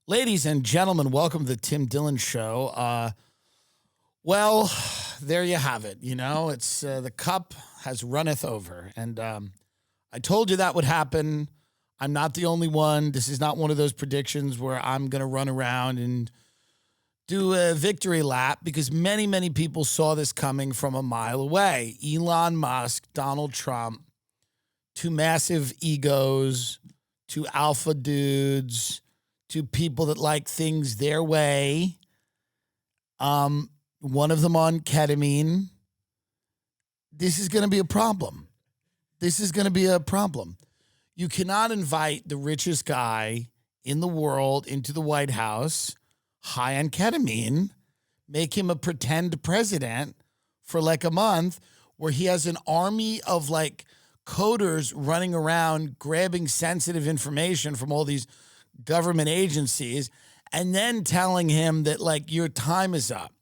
Ladies and gentlemen, welcome to the Tim Dillon Show. Well, there you have it. You know, it's the cup has runneth over. And I told you that would happen. I'm not the only one. This is not one of those predictions where I'm going to run around and do a victory lap because many, many people saw this coming from a mile away. Elon Musk, Donald Trump, two massive egos, two alpha dudes, two people that like things their way. One of them on ketamine. This is going to be a problem. This is going to be a problem. You cannot invite the richest guy in the world into the White House high on ketamine, make him a pretend president for like a month where he has an army of like coders running around grabbing sensitive information from all these government agencies and then telling him that like your time is up.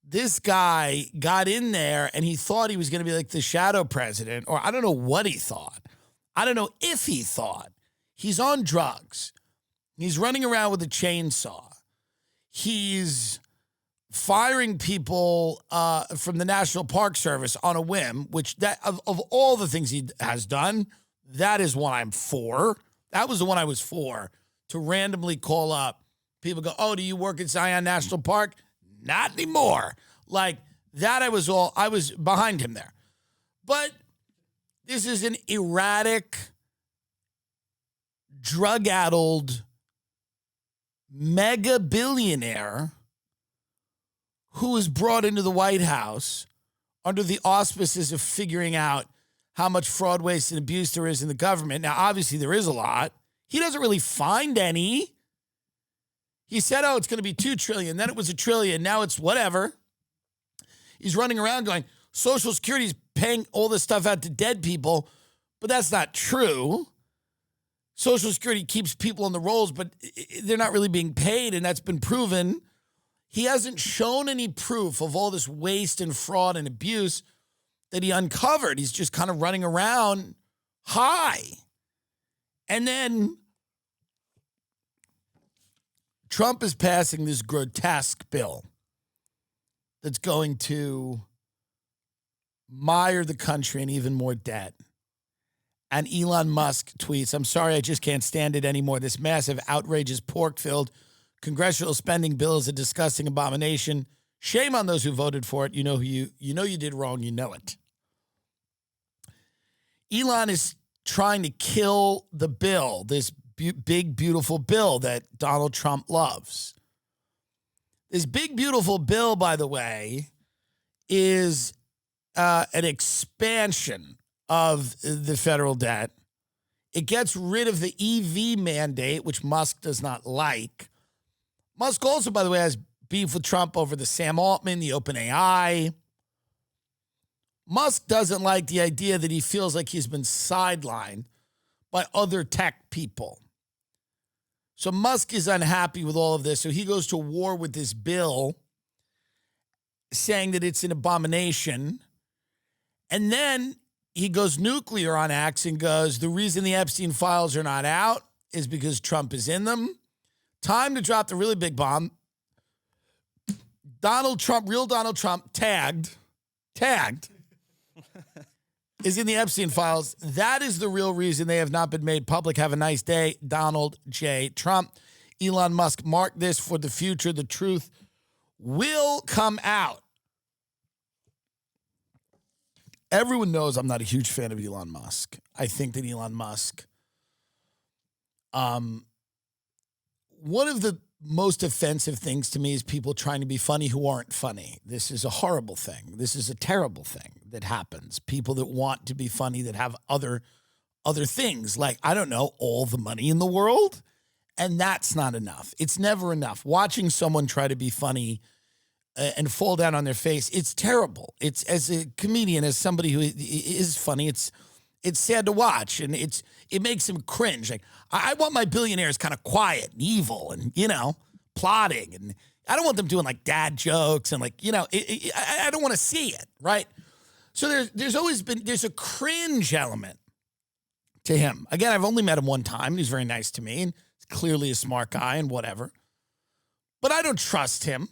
This guy got in there and he thought he was going to be like the shadow president, or I don't know what he thought. I don't know if he thought. He's on drugs. He's running around with a chainsaw. He's firing people from the National Park Service on a whim, which that of all the things he has done, that is one I'm for. That was the one I was for, to randomly call up. People go, oh, do you work at Zion National Park? Not anymore. Like that, I was behind him there. But this is an erratic, drug-addled mega billionaire who was brought into the White House under the auspices of figuring out how much fraud, waste, and abuse there is in the government. Now, obviously, there is a lot. He doesn't really find any. He said, oh, it's going to be $2 trillion. Then it was $1 trillion. Now it's whatever. He's running around going, Social Security is paying all this stuff out to dead people, but that's not true. Social Security keeps people on the rolls, but they're not really being paid, and that's been proven. He hasn't shown any proof of all this waste and fraud and abuse that he uncovered. He's just kind of running around high. And then Trump is passing this grotesque bill that's going to mire the country in even more debt. And Elon Musk tweets, I'm sorry, I just can't stand it anymore. This massive, outrageous, pork-filled congressional spending bill is a disgusting abomination. Shame on those who voted for it. You know you did wrong. You know it. Elon is trying to kill the bill, this big, beautiful bill that Donald Trump loves. This big, beautiful bill, by the way, is an expansion of the federal debt. It gets rid of the EV mandate, which Musk does not like. Musk also, by the way, has beef with Trump over the Sam Altman, the OpenAI. Musk doesn't like the idea that he feels like he's been sidelined by other tech people. So Musk is unhappy with all of this. So he goes to war with this bill, saying that it's an abomination. And then he goes nuclear on X and goes, the reason the Epstein files are not out is because Trump is in them. Time to drop the really big bomb. Donald Trump, real Donald Trump, tagged, is in the Epstein files. That is the real reason they have not been made public. Have a nice day, Donald J. Trump. Elon Musk, mark this for the future. The truth will come out. Everyone knows I'm not a huge fan of Elon Musk. I think that Elon Musk, one of the most offensive things to me is people trying to be funny who aren't funny. This is a horrible thing. This is a terrible thing that happens. People that want to be funny that have other things, like, I don't know, all the money in the world. And that's not enough. It's never enough. Watching someone try to be funny and fall down on their face, it's terrible. It's, as a comedian, as somebody who is funny, it's sad to watch, and it makes him cringe. Like, I want my billionaires kind of quiet and evil and, plotting, and I don't want them doing like dad jokes and like, I don't want to see it, right? So there's a cringe element to him. Again, I've only met him one time, and he's very nice to me, and he's clearly a smart guy and whatever. But I don't trust him.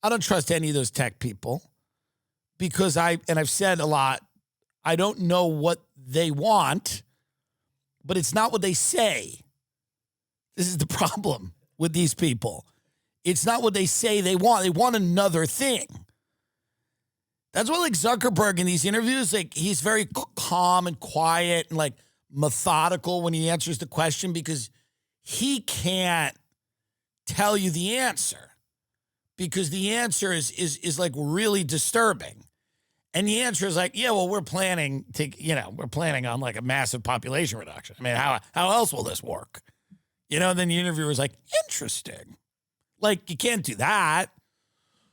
I don't trust any of those tech people because I've said a lot, I don't know what they want, but it's not what they say. This is the problem with these people. It's not what they say they want. They want another thing. That's why, like, Zuckerberg in these interviews, like, he's very calm and quiet and, like, methodical when he answers the question because he can't tell you the answer because the answer is like really disturbing. And the answer is like, yeah, well, we're planning on like a massive population reduction. I mean, how else will this work? And then the interviewer's like, interesting. Like, you can't do that.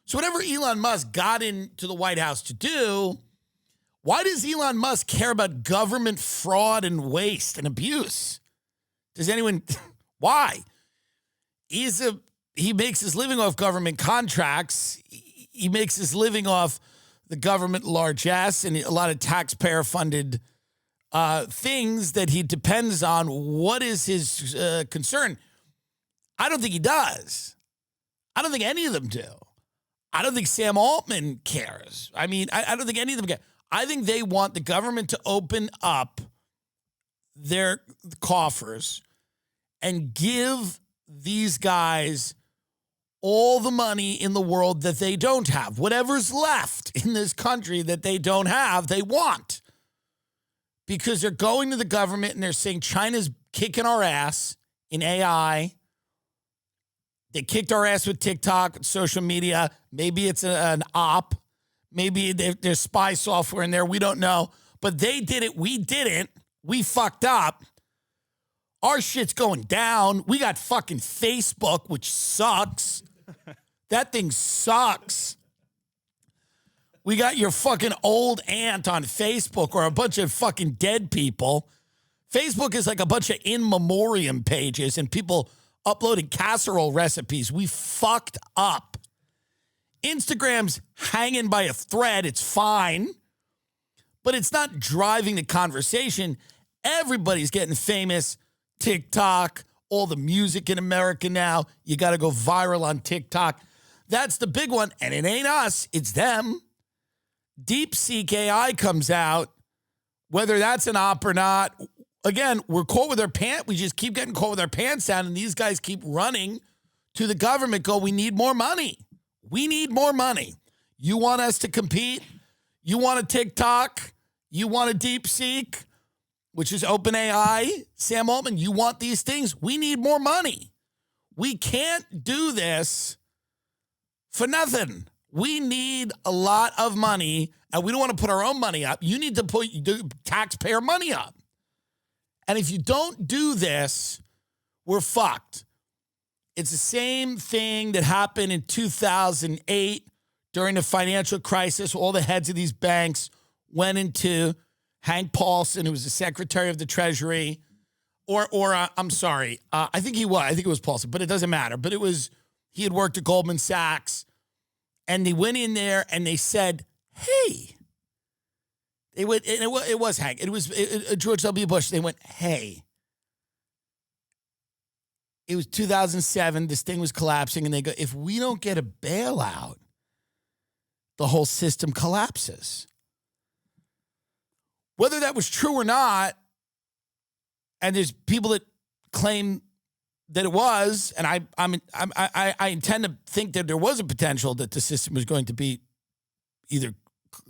So whatever Elon Musk got into the White House to do, why does Elon Musk care about government fraud and waste and abuse? Does anyone, why? He makes his living off government contracts. He makes his living off the government largesse and a lot of taxpayer-funded things that he depends on. What is his concern? I don't think he does. I don't think any of them do. I don't think Sam Altman cares. I mean, I don't think any of them care. I think they want the government to open up their coffers and give these guys all the money in the world that they don't have. Whatever's left in this country that they don't have, they want. Because they're going to the government and they're saying China's kicking our ass in AI. They kicked our ass with TikTok, social media. Maybe it's an op. Maybe there's spy software in there. We don't know. But they did it. We didn't. We fucked up. Our shit's going down. We got fucking Facebook, which sucks. That thing sucks. We got your fucking old aunt on Facebook or a bunch of fucking dead people. Facebook is like a bunch of in memoriam pages and people uploading casserole recipes. We fucked up. Instagram's hanging by a thread. It's fine, but it's not driving the conversation. Everybody's getting famous. TikTok, all the music in America now. You got to go viral on TikTok. That's the big one. And it ain't us. It's them. DeepSeek AI comes out. Whether that's an op or not, again, we're caught with our pants. We just keep getting caught with our pants down. And these guys keep running to the government, go, we need more money. We need more money. You want us to compete? You want a TikTok? You want a DeepSeek, which is OpenAI? Sam Altman, you want these things? We need more money. We can't do this for nothing. We need a lot of money, and we don't want to put our own money up. You need to put taxpayer money up. And if you don't do this, we're fucked. It's the same thing that happened in 2008 during the financial crisis. All the heads of these banks went into Hank Paulson, who was the Secretary of the Treasury, I'm sorry, I think it was Paulson, but it doesn't matter. But he had worked at Goldman Sachs, and they went in there and they said, hey, it was Hank, it was George W. Bush. They went, hey, it was 2007, this thing was collapsing, and they go, if we don't get a bailout, the whole system collapses. Whether that was true or not, and there's people that claim that it was, and I intend to think that there was a potential that the system was going to be either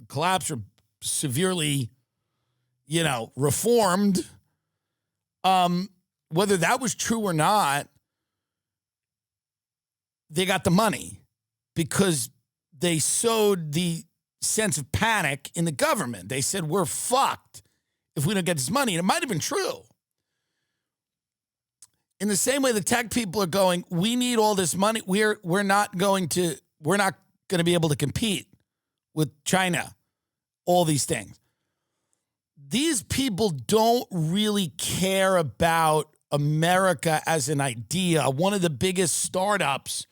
collapsed or severely, reformed. Whether that was true or not, they got the money because they sowed the sense of panic in the government. They said, we're fucked if we don't get this money. And it might have been true. In the same way the tech people are going, we need all this money. We're not going to be able to compete with China, all these things. These people don't really care about America as an idea. One of the biggest startups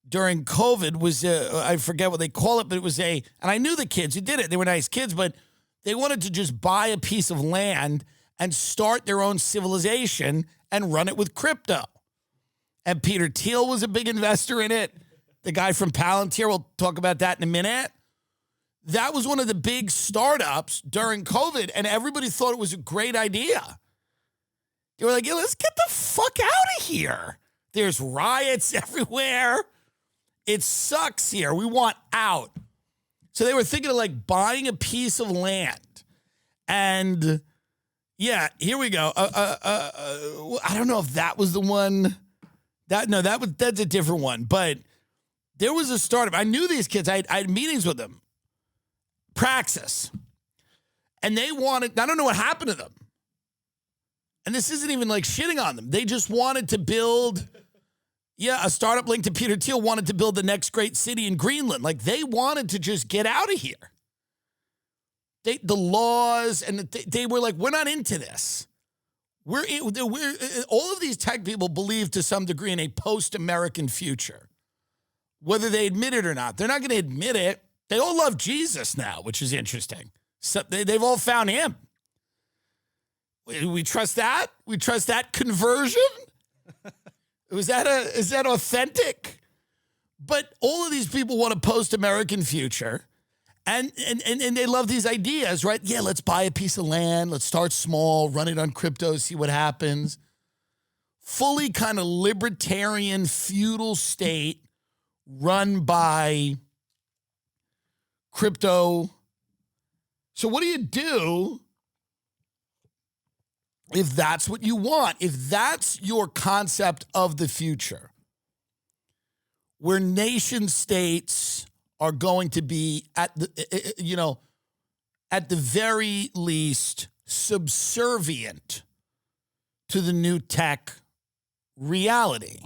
during COVID was, I forget what they call it, but it was and I knew the kids who did it. They were nice kids, but they wanted to just buy a piece of land and start their own civilization and run it with crypto. And Peter Thiel was a big investor in it. The guy from Palantir, we'll talk about that in a minute. That was one of the big startups during COVID, and everybody thought it was a great idea. They were like, yeah, let's get the fuck out of here. There's riots everywhere. It sucks here. We want out. So they were thinking of like buying a piece of land. And yeah, here we go. I don't know if that was the one. That's a different one. But there was a startup. I knew these kids. I had meetings with them. Praxis. And they wanted, I don't know what happened to them. And this isn't even like shitting on them. They just wanted to build, a startup linked to Peter Thiel wanted to build the next great city in Greenland. Like they wanted to just get out of here. The laws, and they were like, we're not into this. We're all of these tech people believe to some degree in a post-American future, whether they admit it or not. They're not going to admit it. They all love Jesus now, which is interesting. So they've all found him. We trust that? We trust that conversion? Is that authentic? But all of these people want a post-American future. And they love these ideas, right? Yeah, let's buy a piece of land. Let's start small, run it on crypto, see what happens. Fully kind of libertarian, feudal state run by crypto. So what do you do if that's what you want? If that's your concept of the future, where nation states are going to be at the very least subservient to the new tech reality.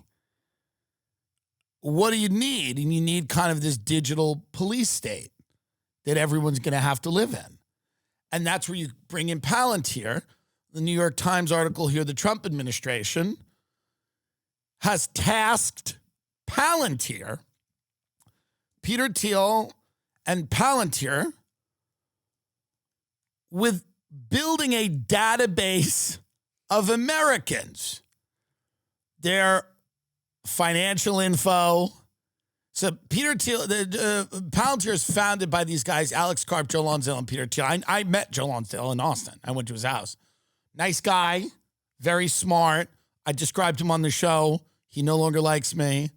What do you need? And you need kind of this digital police state that everyone's going to have to live in. And that's where you bring in Palantir. The New York Times article here, the Trump administration has tasked Palantir, Peter Thiel, and Palantir with building a database of Americans, their financial info. So Peter Thiel, Palantir is founded by these guys, Alex Karp, Joe Lonsdale, and Peter Thiel. I met Joe Lonsdale in Austin. I went to his house. Nice guy, very smart. I described him on the show. He no longer likes me.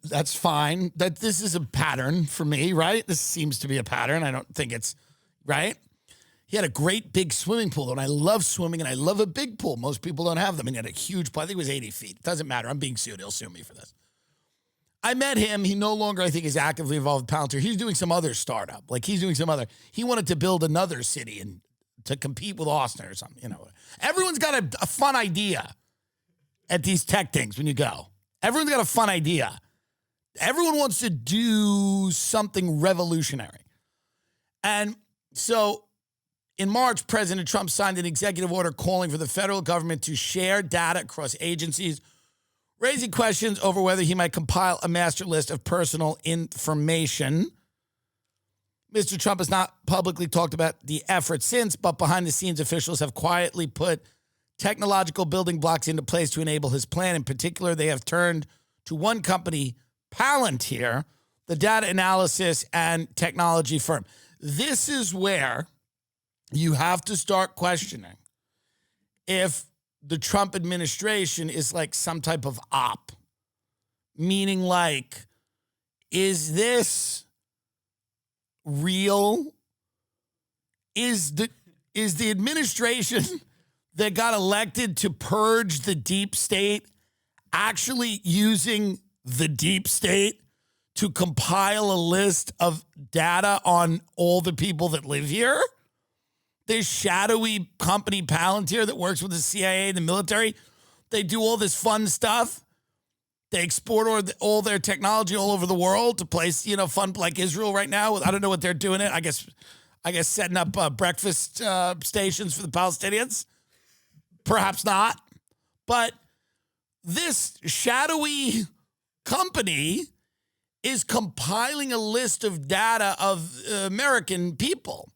That's fine. This is a pattern for me, right? This seems to be a pattern. I don't think it's right. He had a great big swimming pool, and I love swimming, and I love a big pool. Most people don't have them, and he had a huge pool. I think it was 80 feet. Doesn't matter. I'm being sued. He'll sue me for this. I met him. He no longer, I think, is actively involved with Palantir. He's doing some other startup. He wanted to build another city and to compete with Austin or something. Everyone's got a fun idea at these tech things when you go. Everyone's got a fun idea. Everyone wants to do something revolutionary. And so in March, President Trump signed an executive order calling for the federal government to share data across agencies, raising questions over whether he might compile a master list of personal information. Mr. Trump has not publicly talked about the effort since, but behind the scenes, officials have quietly put technological building blocks into place to enable his plan. In particular, they have turned to one company, Palantir, the data analysis and technology firm. This is where you have to start questioning if the Trump administration is like some type of op, meaning like, is this real? Is the administration that got elected to purge the deep state actually using the deep state to compile a list of data on all the people that live here? This shadowy company Palantir that works with the CIA, the military, they do all this fun stuff. They export all their technology all over the world to place, fun like Israel right now. I don't know what they're doing it. I guess setting up breakfast stations for the Palestinians. Perhaps not. But this shadowy company is compiling a list of data of American people.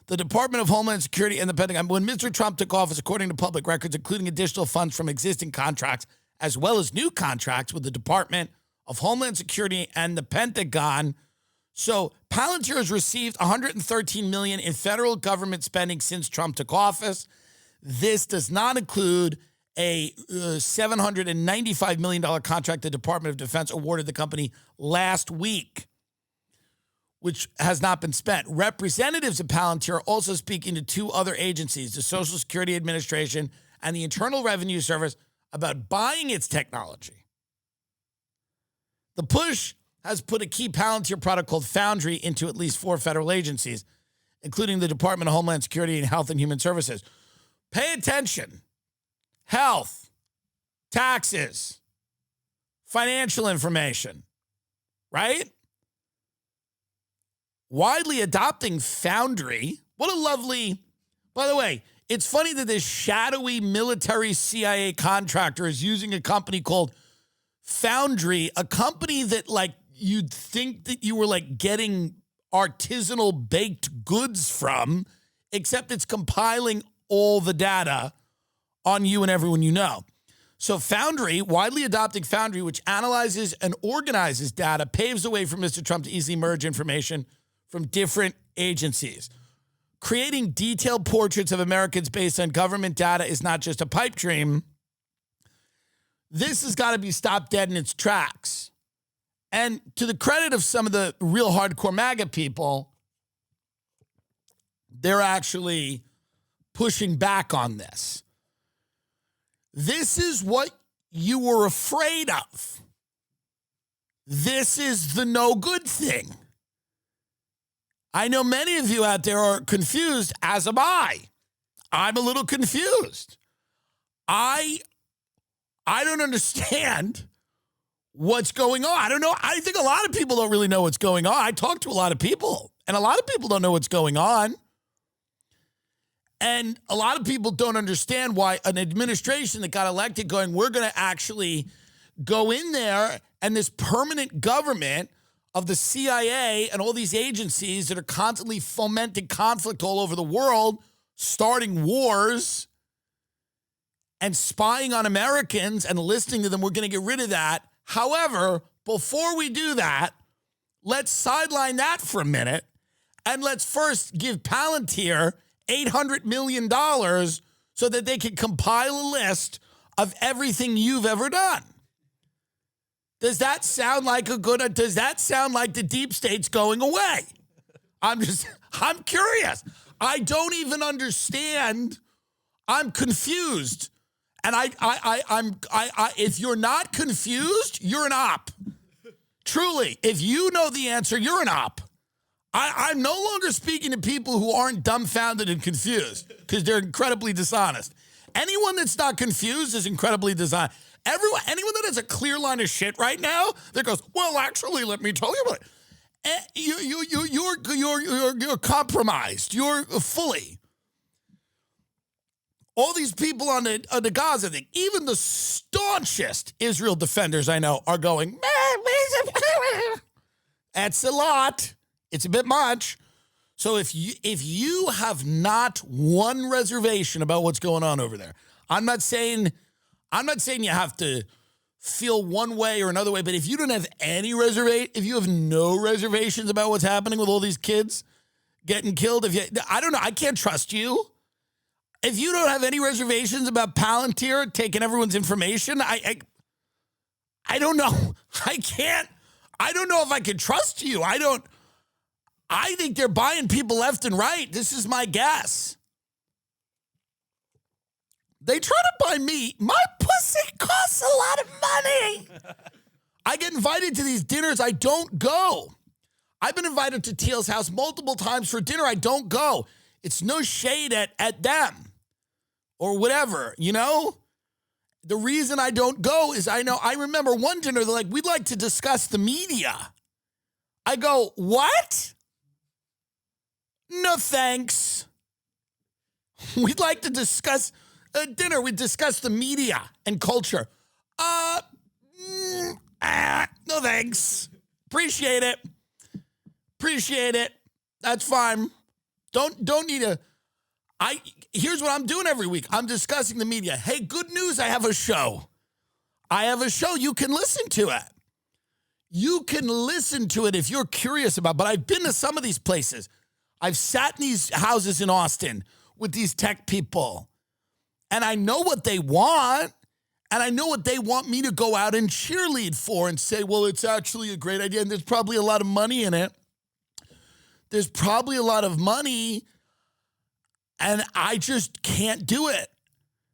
the Department of Homeland Security and the Pentagon. When Mr. Trump took office, according to public records, including additional funds from existing contracts, as well as new contracts with the Department of Homeland Security and the Pentagon. So Palantir has received $113 million in federal government spending since Trump took office. This does not include a $795 million contract the Department of Defense awarded the company last week, which has not been spent. Representatives of Palantir are also speaking to two other agencies, the Social Security Administration and the Internal Revenue Service, about buying its technology. The push has put a key Palantir product called Foundry into at least 4 federal agencies, including the Department of Homeland Security and Health and Human Services. Pay attention. Health, taxes, financial information, right? Widely adopting Foundry. What a lovely, by the way, it's funny that this shadowy military CIA contractor is using a company called Foundry, a company that like you'd think that you were like getting artisanal baked goods from, except it's compiling all the data on you and everyone you know. So Foundry, widely adopting Foundry, which analyzes and organizes data, paves the way for Mr. Trump to easily merge information from different agencies. Creating detailed portraits of Americans based on government data is not just a pipe dream. This has got to be stopped dead in its tracks. And to the credit of some of the real hardcore MAGA people, they're actually pushing back on this. This is what you were afraid of. This is the no good thing. I know many of you out there are confused, as am I. I'm a little confused. I don't understand what's going on. I don't know. I think a lot of people don't really know what's going on. I talk to a lot of people, and a lot of people don't know what's going on. And a lot of people don't understand why an administration that got elected going, we're going to actually go in there, and this permanent government of the CIA and all these agencies that are constantly fomenting conflict all over the world, starting wars and spying on Americans and listening to them, we're going to get rid of that. However, before we do that, let's sideline that for a minute, and let's first give Palantir $800 million so that they can compile a list of everything you've ever done. Does that sound like does that sound like the deep state's going away? I'm curious. I don't even understand. I'm confused. And if you're not confused, you're an op. Truly, if you know the answer, you're an op. I'm no longer speaking to people who aren't dumbfounded and confused because they're incredibly dishonest. Anyone that's not confused is incredibly dishonest. Anyone that has a clear line of shit right now that goes, well, actually, let me tell you about it. You're compromised. You're fully. All these people on the Gaza thing, even the staunchest Israel defenders I know are going, that's a lot. It's a bit much. So if you have not one reservation about what's going on over there, I'm not saying you have to feel one way or another way, but if you don't have any if you have no reservations about what's happening with all these kids getting killed, I don't know, I can't trust you. If you don't have any reservations about Palantir taking everyone's information, I don't know. I don't know if I can trust you. I think they're buying people left and right. This is my guess. They try to buy me. My pussy costs a lot of money. I get invited to these dinners. I don't go. I've been invited to Teal's house multiple times for dinner. I don't go. It's no shade at them or whatever, you know? The reason I don't go is I remember one dinner, they're like, we'd like to discuss the media. I go, what? No, thanks. We'd like to discuss dinner. We discuss the media and culture. No, thanks. Appreciate it. That's fine. Don't need a. Here's what I'm doing every week. I'm discussing the media. Hey, good news. I have a show. You can listen to it. You can listen to it if you're curious about it. But I've been to some of these places. I've sat in these houses in Austin with these tech people. And I know what they want. And I know what they want me to go out and cheerlead for and say, well, it's actually a great idea. And there's probably a lot of money in it. There's probably a lot of money. And I just can't do it.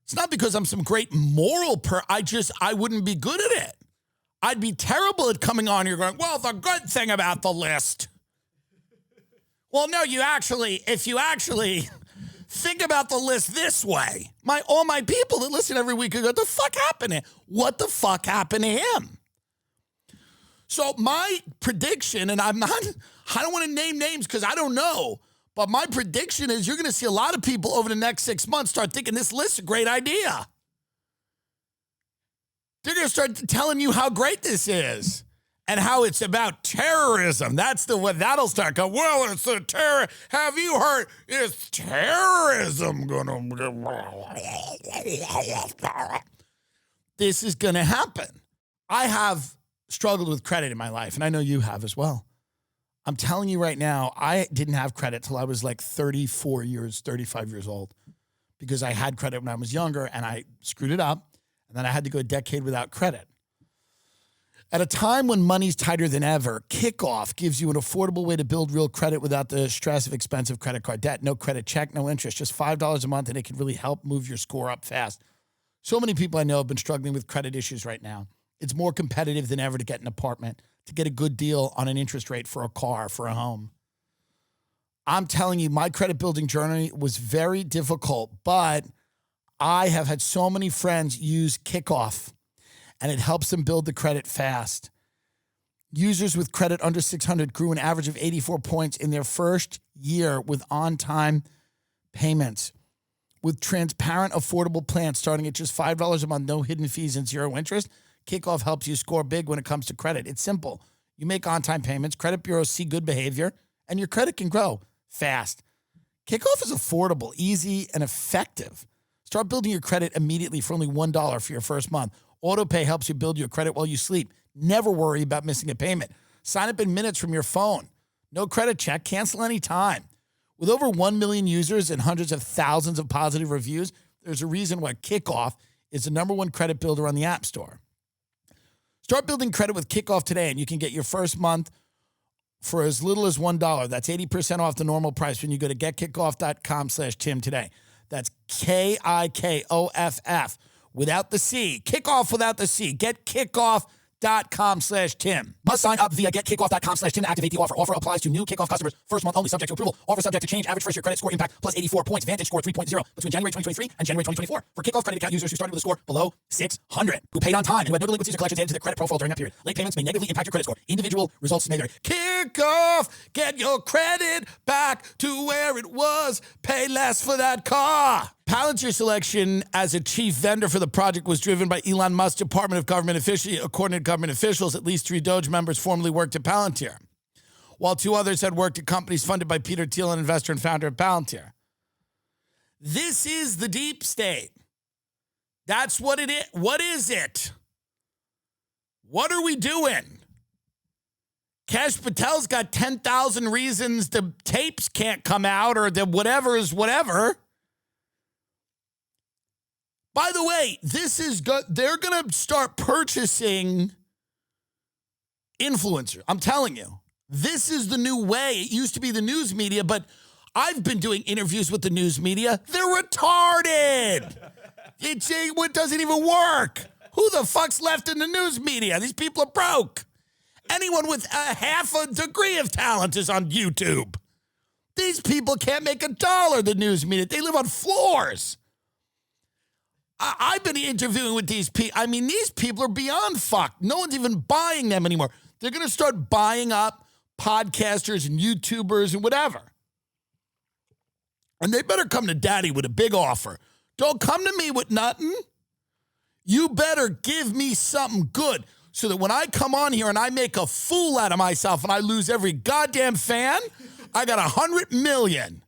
It's not because I'm some great moral I wouldn't be good at it. I'd be terrible at coming on here going, well, the good thing about the list. Well, no, if you actually think about the list this way, all my people that listen every week go, what the fuck happened? What the fuck happened to him? So my prediction, and I don't want to name names because I don't know, but my prediction is you're going to see a lot of people over the next 6 months start thinking this list's a great idea. They're going to start telling you how great this is and how it's about terrorism. That's that'll start going, well, it's a terror. Have you heard? It's terrorism going to. This is going to happen. I have struggled with credit in my life, and I know you have as well. I'm telling you right now, I didn't have credit till I was like 35 years old because I had credit when I was younger and I screwed it up. And then I had to go a decade without credit. At a time when money's tighter than ever, Kikoff gives you an affordable way to build real credit without the stress of expensive credit card debt. No credit check, no interest, just $5 a month, and it can really help move your score up fast. So many people I know have been struggling with credit issues right now. It's more competitive than ever to get an apartment, to get a good deal on an interest rate for a car, for a home. I'm telling you, my credit building journey was very difficult, but I have had so many friends use Kikoff, and it helps them build the credit fast. Users with credit under 600 grew an average of 84 points in their first year with on-time payments. With transparent, affordable plans starting at just $5 a month, no hidden fees and zero interest, Kikoff helps you score big when it comes to credit. It's simple. You make on-time payments, credit bureaus see good behavior, and your credit can grow fast. Kikoff is affordable, easy, and effective. Start building your credit immediately for only $1 for your first month. AutoPay helps you build your credit while you sleep. Never worry about missing a payment. Sign up in minutes from your phone. No credit check. Cancel anytime. With over 1 million users and hundreds of thousands of positive reviews, there's a reason why Kikoff is the #1 credit builder on the App Store. Start building credit with Kikoff today, and you can get your first month for as little as $1. That's 80% off the normal price when you go to getkickoff.com/Tim today. That's Kikoff without the C. Kickoff without the C. Get kickoff.com/Tim. Must sign up via getkickoff.com/Tim to activate the offer. Offer applies to new Kickoff customers. First month only, subject to approval. Offer subject to change. Average first year credit score impact plus 84 points. Vantage score 3.0 between January 2023 and January 2024. For Kickoff credit account users who started with a score below 600, who paid on time and who had no delinquencies or collections added to their credit profile during that period. Late payments may negatively impact your credit score. Individual results may vary. Kickoff. Get your credit back to where it was. Pay less for that car. Palantir selection as a chief vendor for the project was driven by Elon Musk's Department of Government Efficiency. According to government officials, at least 3 Doge members formerly worked at Palantir, while 2 others had worked at companies funded by Peter Thiel, an investor and founder of Palantir. This is the deep state. That's what it is. What is it? What are we doing? Kash Patel's got 10,000 reasons the tapes can't come out or the whatever is whatever. By the way, this is good. They're going to start purchasing influencers. I'm telling you, this is the new way. It used to be the news media, but I've been doing interviews with the news media. They're retarded. It doesn't even work. Who the fuck's left in the news media? These people are broke. Anyone with a half a degree of talent is on YouTube. These people can't make $1, the news media. They live on floors. I've been interviewing with these people. I mean, these people are beyond fucked. No one's even buying them anymore. They're going to start buying up podcasters and YouTubers and whatever. And they better come to daddy with a big offer. Don't come to me with nothing. You better give me something good so that when I come on here and I make a fool out of myself and I lose every goddamn fan, I got 100 million.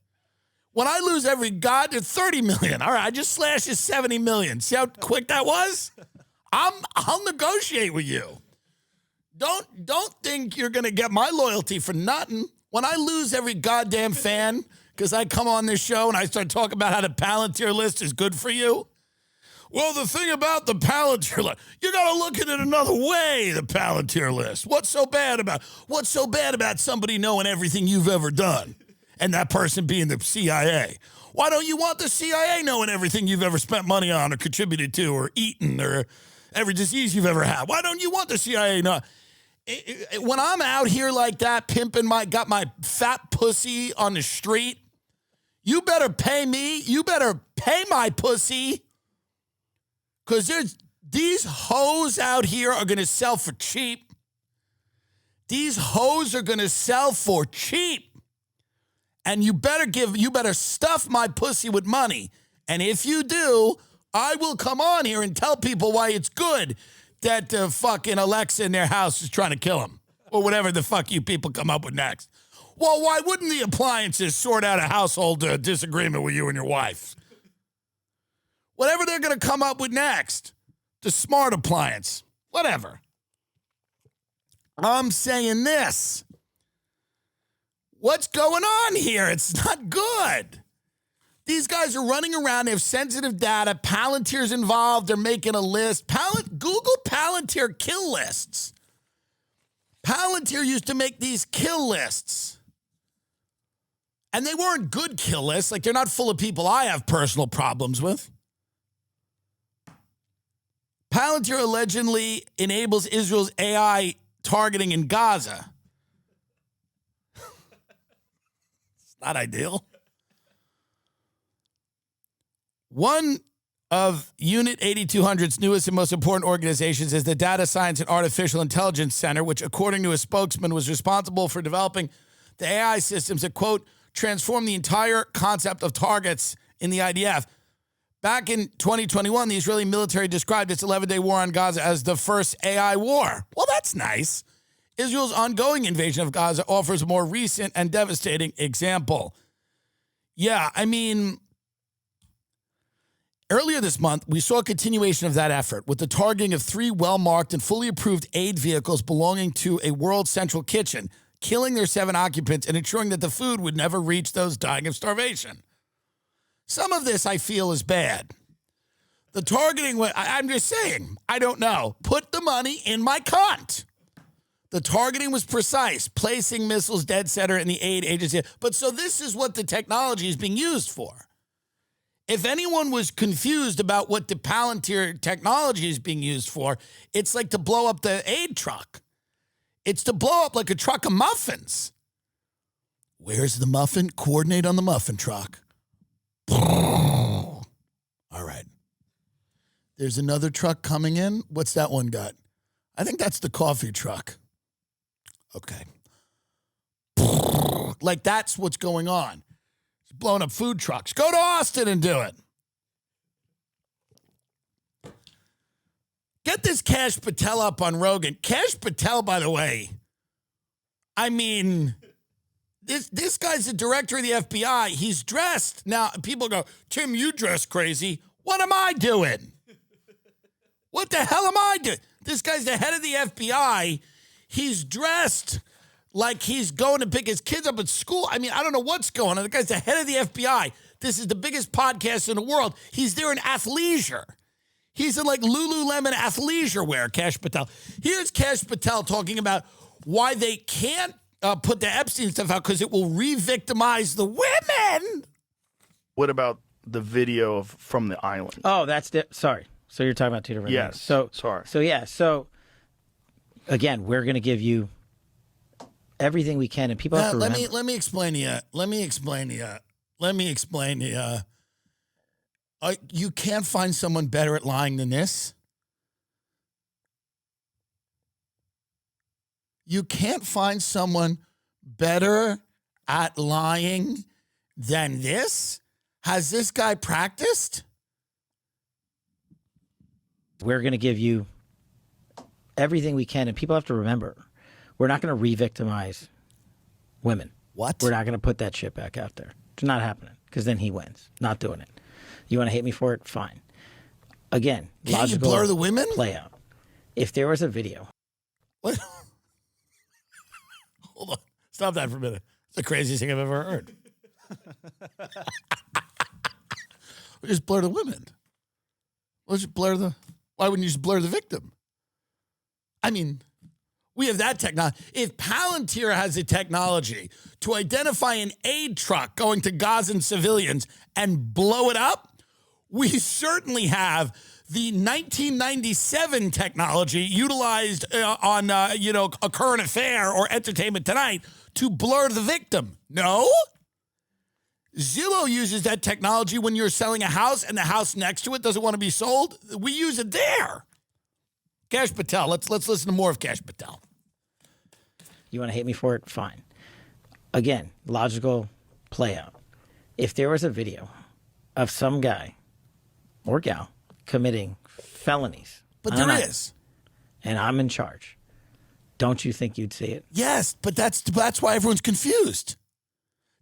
When I lose every goddamn 30 million, all right, I just slashed you 70 million. See how quick that was? I'll negotiate with you. Don't think you're going to get my loyalty for nothing. When I lose every goddamn fan because I come on this show and I start talking about how the Palantir list is good for you. Well, the thing about the Palantir list, you got to look at it another way, the Palantir list. What's so bad about somebody knowing everything you've ever done and that person being the CIA? Why don't you want the CIA knowing everything you've ever spent money on or contributed to or eaten or every disease you've ever had? Why don't you want the CIA know? When I'm out here like that, pimping got my fat pussy on the street, you better pay me. You better pay my pussy. Because these hoes out here are going to sell for cheap. These hoes are going to sell for cheap. And you better stuff my pussy with money. And if you do, I will come on here and tell people why it's good that fucking Alexa in their house is trying to kill them. Or whatever the fuck you people come up with next. Well, why wouldn't the appliances sort out a household disagreement with you and your wife? Whatever they're going to come up with next. The smart appliance. Whatever. I'm saying this. What's going on here? It's not good. These guys are running around. They have sensitive data. Palantir's involved. They're making a list. Google Palantir kill lists. Palantir used to make these kill lists. And they weren't good kill lists. Like, they're not full of people I have personal problems with. Palantir allegedly enables Israel's AI targeting in Gaza. It's not ideal. One of Unit 8200's newest and most important organizations is the Data Science and Artificial Intelligence Center, which, according to a spokesman, was responsible for developing the AI systems that, quote, transform the entire concept of targets in the IDF. Back in 2021, the Israeli military described its 11-day war on Gaza as the first AI war. Well, that's nice. Israel's ongoing invasion of Gaza offers a more recent and devastating example. Yeah, I mean, earlier this month, we saw a continuation of that effort with the targeting of 3 well-marked and fully approved aid vehicles belonging to a World Central Kitchen, killing their 7 occupants and ensuring that the food would never reach those dying of starvation. Some of this I feel is bad. The targeting, I'm just saying, I don't know. Put the money in my cunt. The targeting was precise, placing missiles dead center in the aid agency. But so this is what the technology is being used for. If anyone was confused about what the Palantir technology is being used for, it's like to blow up the aid truck. It's to blow up like a truck of muffins. Where's the muffin? Coordinate on the muffin truck. All right. There's another truck coming in. What's that one got? I think that's the coffee truck. Okay. Like, that's what's going on. It's blowing up food trucks. Go to Austin and do it. Get this Kash Patel up on Rogan. Kash Patel, by the way, I mean, this guy's the director of the FBI. He's dressed. Now, people go, Tim, you dress crazy. What am I doing? What the hell am I doing? This guy's the head of the FBI. He's dressed like he's going to pick his kids up at school. I mean, I don't know what's going on. The guy's the head of the FBI. This is the biggest podcast in the world. He's there in athleisure. He's in like Lululemon athleisure wear, Kash Patel. Here's Kash Patel talking about why they can't put the Epstein stuff out because it will re-victimize the women. What about the video from the island? Oh, sorry. So you're talking about 2 different things. So sorry. So again, we're going to give you everything we can, and people have to remember. Let me explain to you. You can't find someone better at lying than this. You can't find someone better at lying than this. Has this guy practiced? We're going to give you everything we can, and people have to remember, we're not going to re-victimize women. What? We're not going to put that shit back out there. It's not happening. because then he wins. Not doing it. You want to hate me for it? Fine. Again, Can't you logical blur the women? play out. If there was a video. What? Hold on. Stop that for a minute. It's the craziest thing I've ever heard. We just blur the women. Let's just blur the... Why wouldn't you just blur the victim? I mean, we have that technology. If Palantir has the technology to identify an aid truck going to Gazan civilians and blow it up, we certainly have the 1997 technology utilized on, A Current Affair or Entertainment Tonight to blur the victim. No? Zillow uses that technology when you're selling a house and the house next to it doesn't want to be sold. We use it there. Kash Patel. Let's listen to more of Kash Patel. You want to hate me for it? Fine. Again, logical play out. If there was a video of some guy or gal committing felonies. But there is. And I'm in charge. Don't you think you'd see it? Yes, but that's why everyone's confused.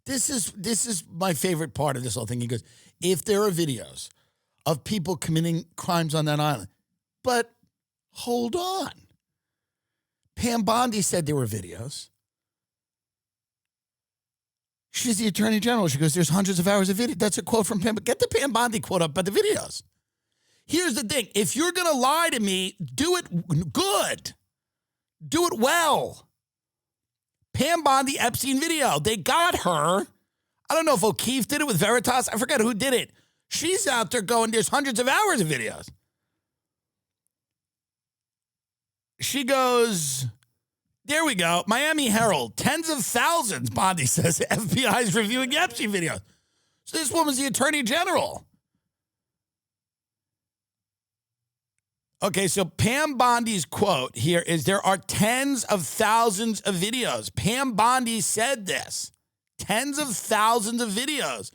This is my favorite part of this whole thing. He goes, if there are videos of people committing crimes on that island, but hold on. Pam Bondi said there were videos. She's the attorney general. She goes, there's hundreds of hours of video. That's a quote from Pam. Get the Pam Bondi quote up by the videos. Here's the thing. If you're going to lie to me, do it good. Do it well. Pam Bondi Epstein video. They got her. I don't know if O'Keefe did it with Veritas. I forget who did it. She's out there going, there's hundreds of hours of videos. She goes, there we go. Miami Herald. Tens of thousands, Bondi says. FBI is reviewing Epstein videos. So this woman's the attorney general. Okay, so Pam Bondi's quote here is there are tens of thousands of videos. Pam Bondi said this. Tens of thousands of videos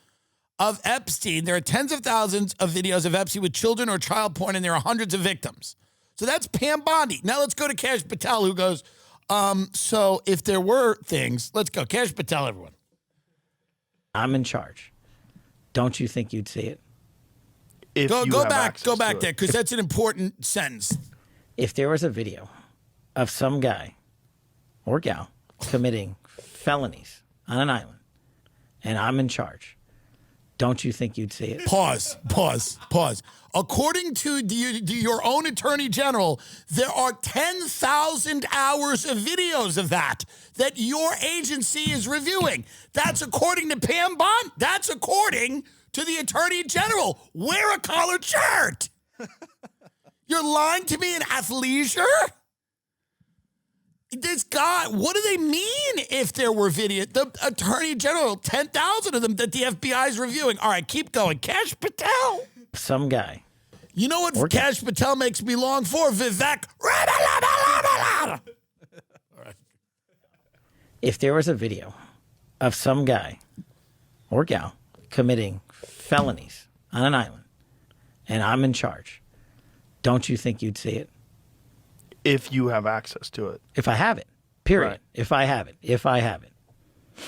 of Epstein. There are tens of thousands of videos of Epstein with children or child porn, and there are hundreds of victims. So that's Pam Bondi. Now let's go to Kash Patel, who goes, so if there were things, let's go. Kash Patel, everyone. I'm in charge. Don't you think you'd see it? If go back there, because that's an important sentence. If there was a video of some guy or gal committing felonies on an island, and I'm in charge, don't you think you'd see it? Pause. According to your own attorney general, there are 10,000 hours of videos of that your agency is reviewing. That's according to Pam Bond. That's according to the attorney general. Wear a collared shirt. You're lying to me in athleisure? This guy, what do they mean if there were video? The attorney general, 10,000 of them that the FBI is reviewing. All right, keep going. Kash Patel. Some guy. You know what Kash Patel makes me long for? Vivek. If there was a video of some guy or gal committing felonies on an island, and I'm in charge, don't you think you'd see it? If you have access to it. If I have it. Period. Right. If I have it.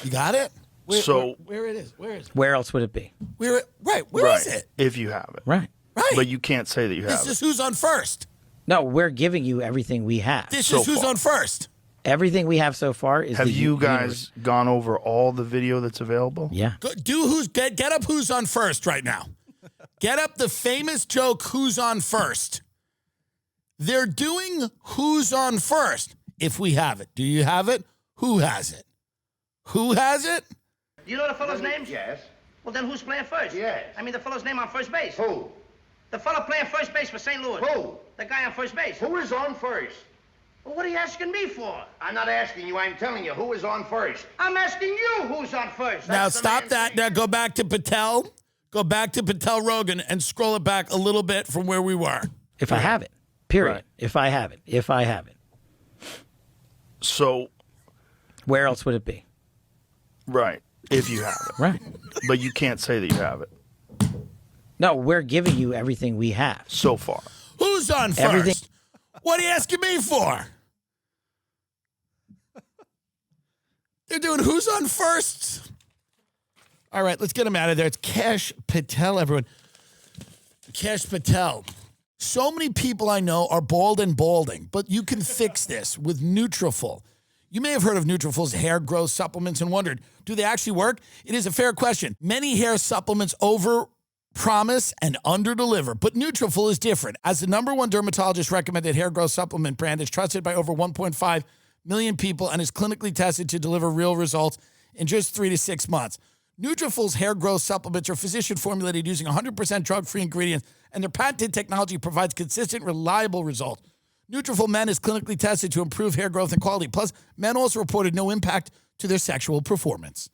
You got it? Where it is? Where is it? Where else would it be? Where is it? If you have it. Right. Right. But you can't say that you have This is who's on first. No, we're giving you everything we have. This is who's on first. Everything we have so far is. Have you guys gone over all the video that's available? Yeah. Get up who's on first right now. Get up the famous joke who's on first. They're doing who's on first. If we have it. Do you have it? Who has it? Who has it? Do you know the fellow's name? Yes. Well, then who's playing first? Yes. I mean the fellow's name on first base. Who? The fellow playing first base for St. Louis. Who? The guy on first base. Who is on first? Well, what are you asking me for? I'm not asking you, I'm telling you, who is on first? I'm asking you who's on first. Now That's the stop man. that. Now go back to Patel. Go back to Patel Rogan and scroll it back a little bit from where we were. If I have it. Period. Right. If I have it. So. Where else would it be? Right. If you have it. Right. But you can't say that you have it. No, we're giving you everything we have. So far. Who's on first? Everything. What are you asking me for? They're doing who's on first? All right, let's get him out of there. It's Kash Patel, everyone. Kash Patel. So many people I know are bald and balding, but you can fix this with Nutrafol. You may have heard of Nutrafol's hair growth supplements and wondered, do they actually work? It is a fair question. Many hair supplements over-promise and under-deliver, but Nutrafol is different. As the #1 dermatologist-recommended hair growth supplement brand, it's trusted by over 1.5 million people and is clinically tested to deliver real results in just 3 to 6 months. Nutrafol's hair growth supplements are physician-formulated using 100% drug-free ingredients, and their patented technology provides consistent, reliable results. Nutrafol Men is clinically tested to improve hair growth and quality. Plus, men also reported no impact to their sexual performance.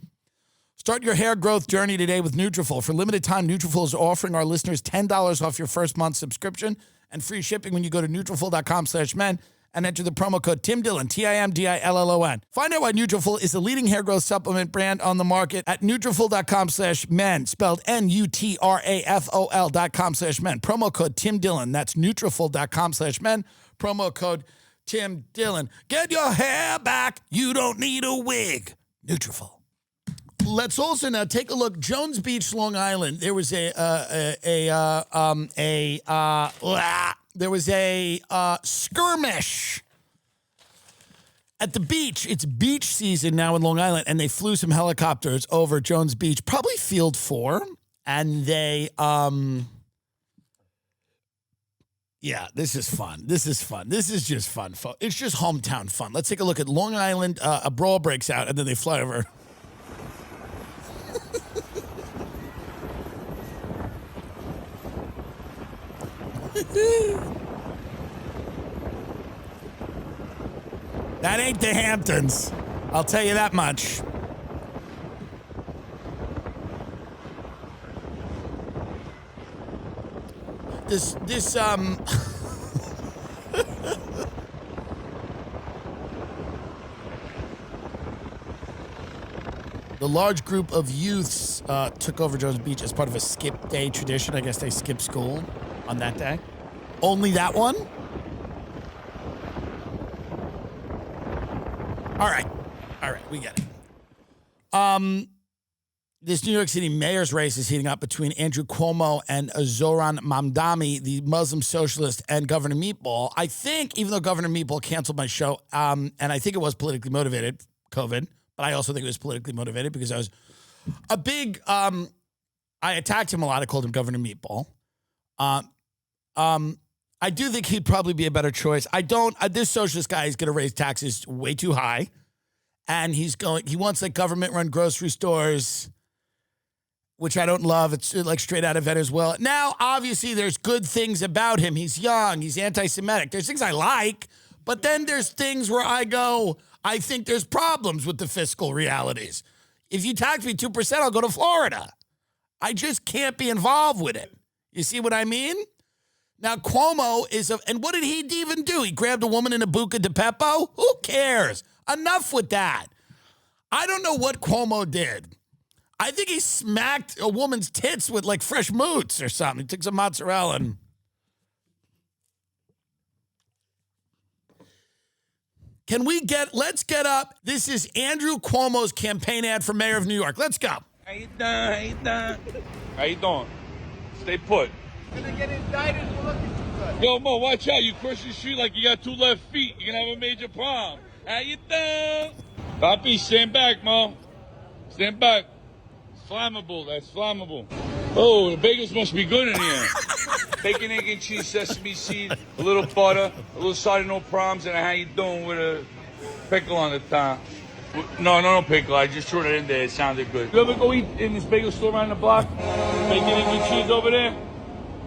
Start your hair growth journey today with Nutrafol. For limited time, Nutrafol is offering our listeners $10 off your first month subscription and free shipping when you go to Nutrafol.com/men and enter the promo code Tim Dillon, TIMDILLON. Find out why Nutrafol is the leading hair growth supplement brand on the market at Nutrafol.com/men, spelled Nutrafol.com/men. Promo code Tim Dillon. That's Nutrafol.com/men. Promo code Tim Dillon. Get your hair back. You don't need a wig. Nutrafol. Let's also now take a look. Jones Beach, Long Island. There was a skirmish at the beach. It's beach season now in Long Island, and they flew some helicopters over Jones Beach, probably Field 4, and they yeah, this is fun. This is fun. This is just fun. It's just hometown fun. Let's take a look at Long Island. A brawl breaks out, and then they fly over. That ain't the Hamptons. I'll tell you that much. This the large group of youths took over Jones Beach as part of a skip day tradition. I guess they skip school on that day. Only that one? All right, we get it. This New York City mayor's race is heating up between Andrew Cuomo and Zoran Mamdani, the Muslim socialist, and Governor Meatball. I think, even though Governor Meatball canceled my show, and I think it was politically motivated, COVID, but I also think it was politically motivated because I was a big, I attacked him a lot. I called him Governor Meatball. I do think he'd probably be a better choice. This socialist guy is going to raise taxes way too high. And he wants like government-run grocery stores, which I don't love. It's like straight out of Venezuela. Now, obviously, there's good things about him. He's young. He's anti-Semitic. There's things I like, but then there's things where I go, I think there's problems with the fiscal realities. If you tax me 2%, I'll go to Florida. I just can't be involved with it. You see what I mean? Now, Cuomo and what did he even do? He grabbed a woman in a Buca di Beppo? Who cares? Enough with that. I don't know what Cuomo did. I think he smacked a woman's tits with like fresh moots or something. He took some mozzarella and... Let's get up. This is Andrew Cuomo's campaign ad for mayor of New York. Let's go. How you doing? Stay put. Gonna get indicted for looking too good. Yo, Mo, watch out. You cross the street like you got 2 left feet. You're gonna have a major problem. How you doing? Papi, stand back, Mo. Stand back. It's flammable. That's flammable. Oh, the bagels must be good in here. Bacon, egg, and cheese, sesame seed, a little butter, a little side, no problems, and a how you doing with a pickle on the top. No pickle. I just threw it in there. It sounded good. You ever go eat in this bagel store around the block? Bacon, egg, and cheese over there?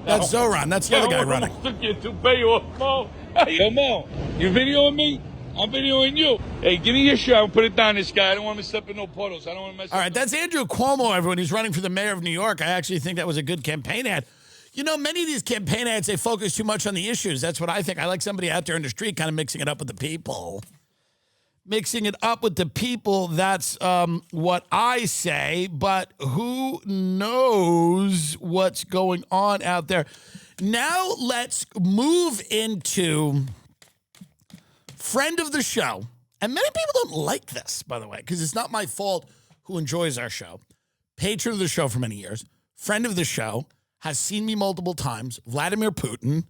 That's Zoran. That's the other guy running. Yo, Mo, you videoing me? I'm videoing you. Hey, give me your shirt and put it down this guy. I don't want him to step in no puddles. I don't want to mess up. All right, that's Andrew Cuomo, everyone. He's running for the mayor of New York. I actually think that was a good campaign ad. You know, many of these campaign ads, they focus too much on the issues. That's what I think. I like somebody out there in the street kind of mixing it up with the people. Mixing it up with the people, that's what I say. But who knows what's going on out there? Now let's move into friend of the show. And many people don't like this, by the way, because it's not my fault who enjoys our show. patron of the show for many years, friend of the show, has seen me multiple times, Vladimir Putin,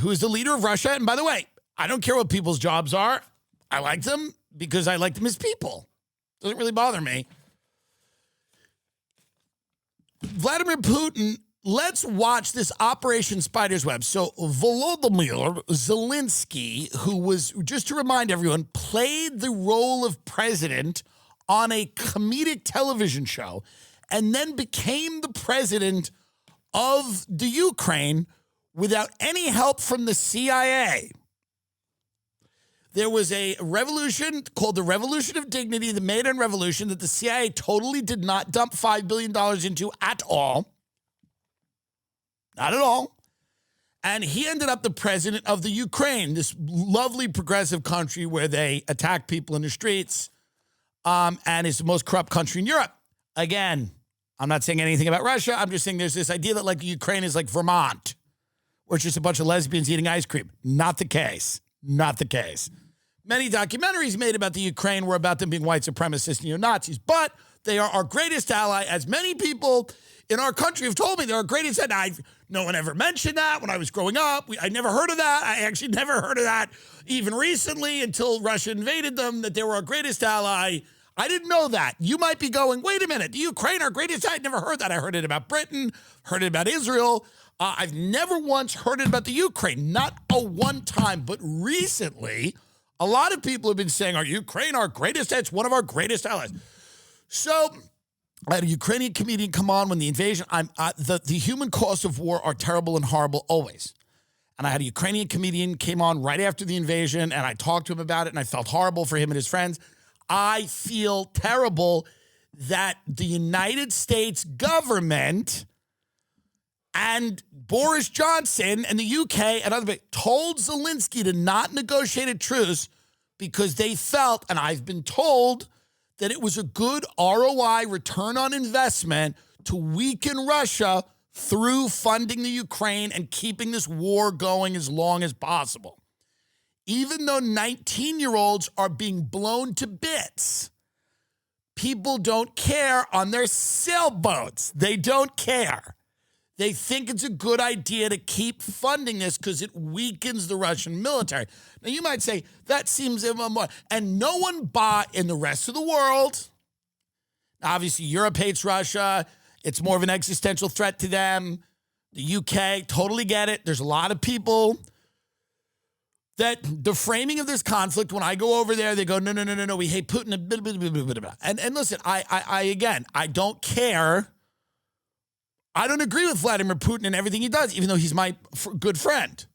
who is the leader of Russia. And by the way, I don't care what people's jobs are. I like them because I like them as people. Doesn't really bother me. Vladimir Putin, let's watch this Operation Spider's Web. So Volodymyr Zelensky, who was, just to remind everyone, played the role of president on a comedic television show and then became the president of the Ukraine without any help from the CIA. There was a revolution called the Revolution of Dignity, the Maidan Revolution, that the CIA totally did not dump $5 billion into at all. Not at all. And he ended up the president of the Ukraine, this lovely progressive country where they attack people in the streets, and it's the most corrupt country in Europe. Again, I'm not saying anything about Russia. I'm just saying there's this idea that like Ukraine is like Vermont, where it's just a bunch of lesbians eating ice cream. Not the case. Not the case. Many documentaries made about the Ukraine were about them being white supremacists and neo-Nazis, but they are our greatest ally, as many people in our country have told me they're our greatest ally. No one ever mentioned that when I was growing up. I never heard of that. I actually never heard of that even recently until Russia invaded them, that they were our greatest ally. I didn't know that. You might be going, wait a minute, the Ukraine, our greatest ally? I never heard that. I heard it about Britain, heard it about Israel. I've never once heard it about the Ukraine, not a one time, but recently, a lot of people have been saying, are Ukraine our greatest? That's one of our greatest allies. So I had a Ukrainian comedian come on when the invasion, the human costs of war are terrible and horrible always. And I had a Ukrainian comedian came on right after the invasion, and I talked to him about it, and I felt horrible for him and his friends. I feel terrible that the United States government and Boris Johnson and the UK and other people told Zelensky to not negotiate a truce because they felt, and I've been told, that it was a good ROI, return on investment, to weaken Russia through funding the Ukraine and keeping this war going as long as possible. Even though 19-year-olds are being blown to bits, people don't care on their sailboats. They don't care. They think it's a good idea to keep funding this because it weakens the Russian military. Now, you might say, that seems more. And no one bought in the rest of the world. Obviously, Europe hates Russia. It's more of an existential threat to them. The UK, totally get it. There's a lot of people that the framing of this conflict, when I go over there, they go, no, we hate Putin. And listen, I don't care. I don't agree with Vladimir Putin and everything he does, even though he's my good friend.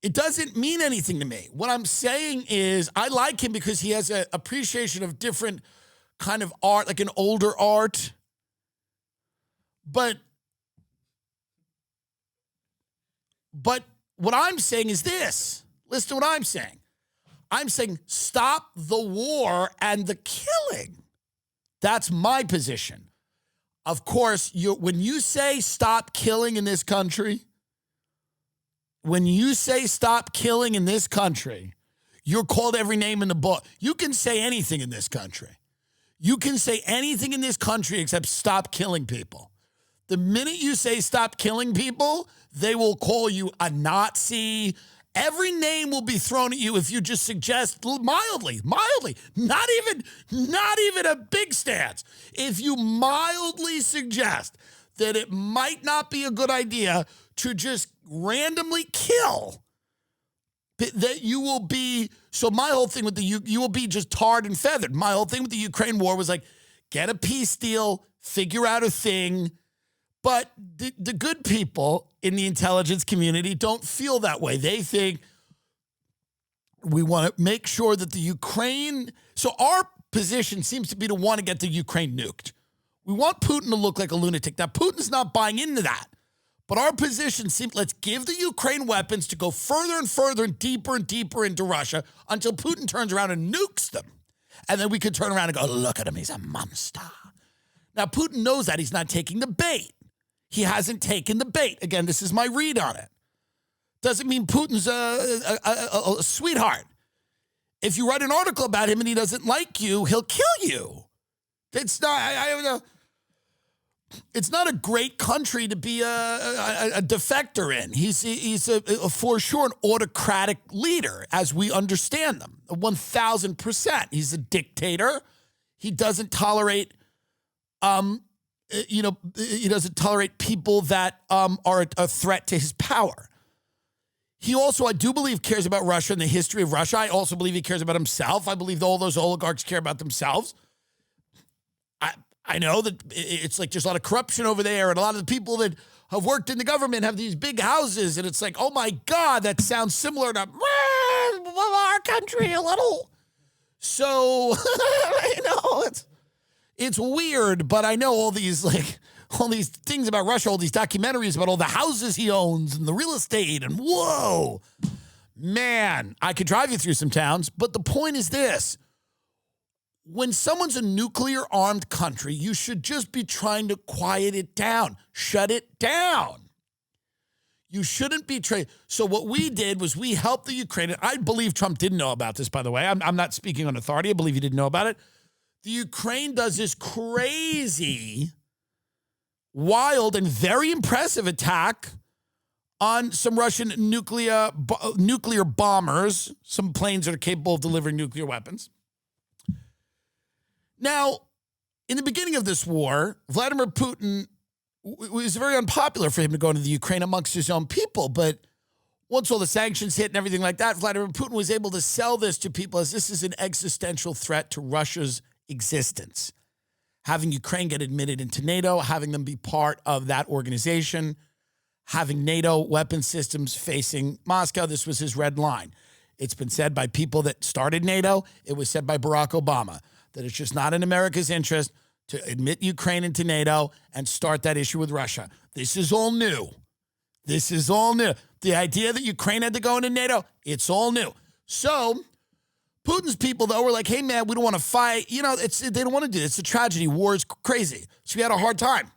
It doesn't mean anything to me. What I'm saying is I like him because he has an appreciation of different kind of art, like an older art. But what I'm saying is this. Listen to what I'm saying. I'm saying stop the war and the killing. That's my position. Of course, when you say stop killing in this country, you're called every name in the book. You can say anything in this country. You can say anything in this country except stop killing people. The minute you say stop killing people, they will call you a Nazi. Every name will be thrown at you if you just suggest mildly, not even a big stance. If you mildly suggest that it might not be a good idea to just randomly kill, that you will be, so my whole thing with you will be just tarred and feathered. My whole thing with the Ukraine war was like, get a peace deal, figure out a thing. But the good people in the intelligence community don't feel that way. They think we want to make sure that the Ukraine, so our position seems to be to want to get the Ukraine nuked. We want Putin to look like a lunatic. Now, Putin's not buying into that. But our position seems, let's give the Ukraine weapons to go further and further and deeper into Russia until Putin turns around and nukes them. And then we could turn around and go, look at him, he's a monster. Now, Putin knows that. He's not taking the bait. He hasn't taken the bait. Again, this is my read on it. Doesn't mean Putin's a sweetheart. If you write an article about him and he doesn't like you, he'll kill you. It's not. It's not a great country to be a defector in. He's a for sure an autocratic leader, as we understand them. 1,000%. He's a dictator. He doesn't tolerate, he doesn't tolerate people that are a threat to his power. He also, I do believe, cares about Russia and the history of Russia. I also believe he cares about himself. I believe all those oligarchs care about themselves. I know that it's like there's a lot of corruption over there, and a lot of the people that have worked in the government have these big houses, and it's like, oh my God, that sounds similar to our country a little. So, it's weird, but I know all these things about Russia, all these documentaries about all the houses he owns and the real estate, and whoa, man, I could drive you through some towns, but the point is this. When someone's a nuclear-armed country, you should just be trying to quiet it down, shut it down. You shouldn't be trying. So what we did was we helped the Ukrainian. I believe Trump didn't know about this, by the way. I'm not speaking on authority. I believe he didn't know about it. The Ukraine does this crazy, wild, and very impressive attack on some Russian nuclear bombers, some planes that are capable of delivering nuclear weapons. Now, in the beginning of this war, Vladimir Putin, it was very unpopular for him to go into the Ukraine amongst his own people. But once all the sanctions hit and everything like that, Vladimir Putin was able to sell this to people as this is an existential threat to Russia's existence. Having Ukraine get admitted into NATO, having them be part of that organization, having NATO weapon systems facing Moscow, this was his red line. It's been said by people that started NATO. It was said by Barack Obama. That it's just not in America's interest to admit Ukraine into NATO and start that issue with Russia. This is all new. This is all new. The idea that Ukraine had to go into NATO, it's all new. So Putin's people, though, were like, hey, man, we don't want to fight. They don't want to do it. It's a tragedy. War is crazy. So we had a hard time.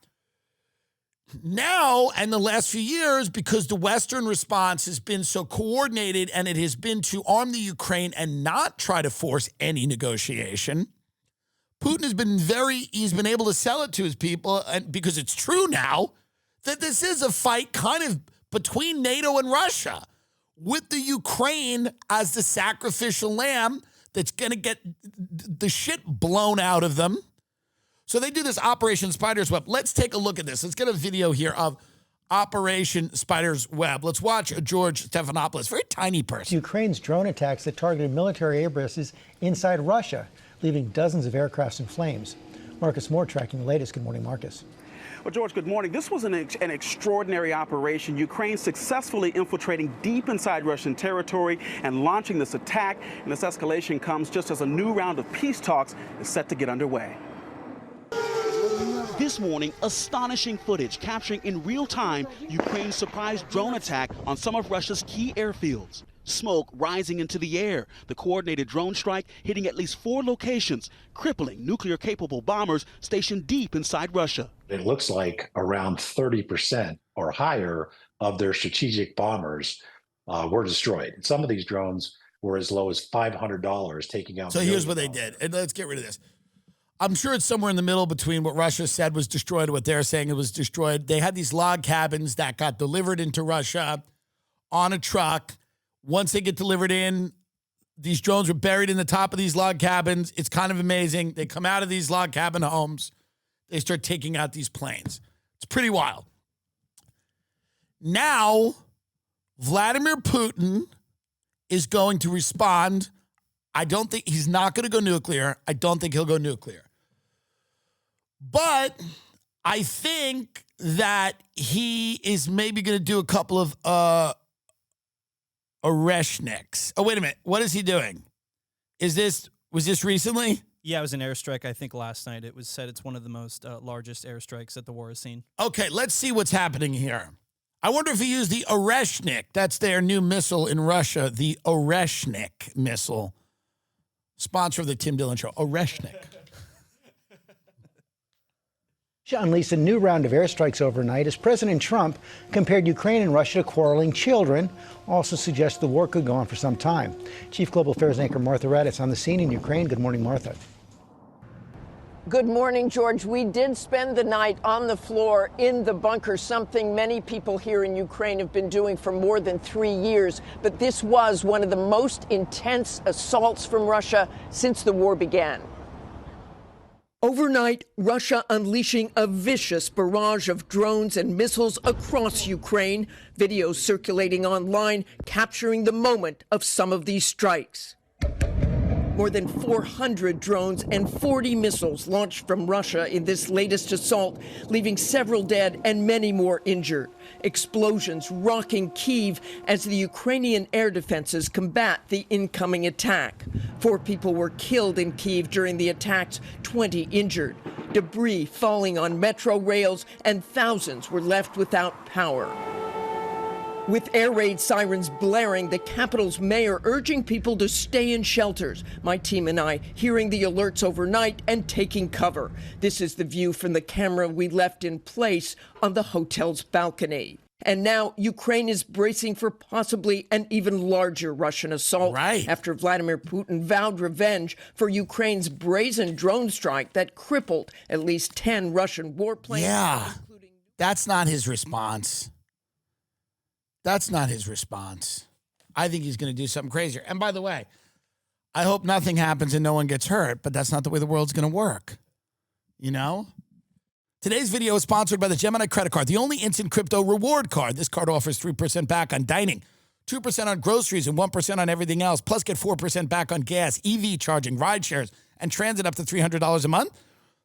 Now, and the last few years, because the Western response has been so coordinated and it has been to arm the Ukraine and not try to force any negotiation, Putin he's been able to sell it to his people, and because it's true now, that this is a fight kind of between NATO and Russia, with the Ukraine as the sacrificial lamb that's going to get the shit blown out of them. So they do this Operation Spider's Web. Let's take a look at this. Let's get a video here of Operation Spider's Web. Let's watch George Stephanopoulos, very tiny person. Ukraine's drone attacks that targeted military air bases inside Russia, leaving dozens of aircrafts in flames. Marcus Moore tracking the latest. Good morning, Marcus. Well, George, good morning. This was an extraordinary operation. Ukraine successfully infiltrating deep inside Russian territory and launching this attack. And this escalation comes just as a new round of peace talks is set to get underway. This morning, astonishing footage capturing in real time Ukraine's surprise drone attack on some of Russia's key airfields. Smoke rising into the air, the coordinated drone strike hitting at least 4 locations, crippling nuclear-capable bombers stationed deep inside Russia. It looks like around 30% or higher of their strategic bombers were destroyed. Some of these drones were as low as $500, taking out. So here's what they did, and let's get rid of this. I'm sure it's somewhere in the middle between what Russia said was destroyed and what they're saying it was destroyed. They had these log cabins that got delivered into Russia on a truck. Once they get delivered in, these drones were buried in the top of these log cabins. It's kind of amazing. They come out of these log cabin homes. They start taking out these planes. It's pretty wild. Now, Vladimir Putin is going to respond. I don't think he's not going to go nuclear. I don't think he'll go nuclear. But I think that he is maybe going to do a couple of Oreshniks. Oh, wait a minute. What is he doing? Was this recently? Yeah, it was an airstrike, I think, last night. It was said it's one of the most largest airstrikes that the war has seen. Okay, let's see what's happening here. I wonder if he used the Oreshnik. That's their new missile in Russia, the Oreshnik missile. Sponsor of the Tim Dillon Show, Oreshnik. Unleashed a new round of airstrikes overnight as President Trump compared Ukraine and Russia to quarreling children, also suggests the war could go on for some time. Chief Global Affairs anchor Martha Raddatz on the scene in Ukraine. Good morning, Martha. Good morning, George. We did spend the night on the floor in the bunker, something many people here in Ukraine have been doing for more than 3 years. But this was one of the most intense assaults from Russia since the war began. Overnight, Russia unleashing a vicious barrage of drones and missiles across Ukraine. Videos circulating online capturing the moment of some of these strikes. More than 400 drones and 40 missiles launched from Russia in this latest assault, leaving several dead and many more injured. Explosions rocking Kyiv as the Ukrainian air defenses combat the incoming attack. 4 people were killed in Kyiv during the attacks, 20 injured. Debris falling on metro rails, and thousands were left without power. With air raid sirens blaring, the capital's mayor urging people to stay in shelters. My team and I hearing the alerts overnight and taking cover. This is the view from the camera we left in place on the hotel's balcony. And now Ukraine is bracing for possibly an even larger Russian assault after Vladimir Putin vowed revenge for Ukraine's brazen drone strike that crippled at least 10 Russian warplanes. Yeah, that's not his response. That's not his response. I think he's going to do something crazier. And by the way, I hope nothing happens and no one gets hurt, but that's not the way the world's going to work. You know? Today's video is sponsored by the Gemini Credit Card, the only instant crypto reward card. This card offers 3% back on dining, 2% on groceries, and 1% on everything else. Plus, get 4% back on gas, EV charging, ride shares, and transit up to $300 a month.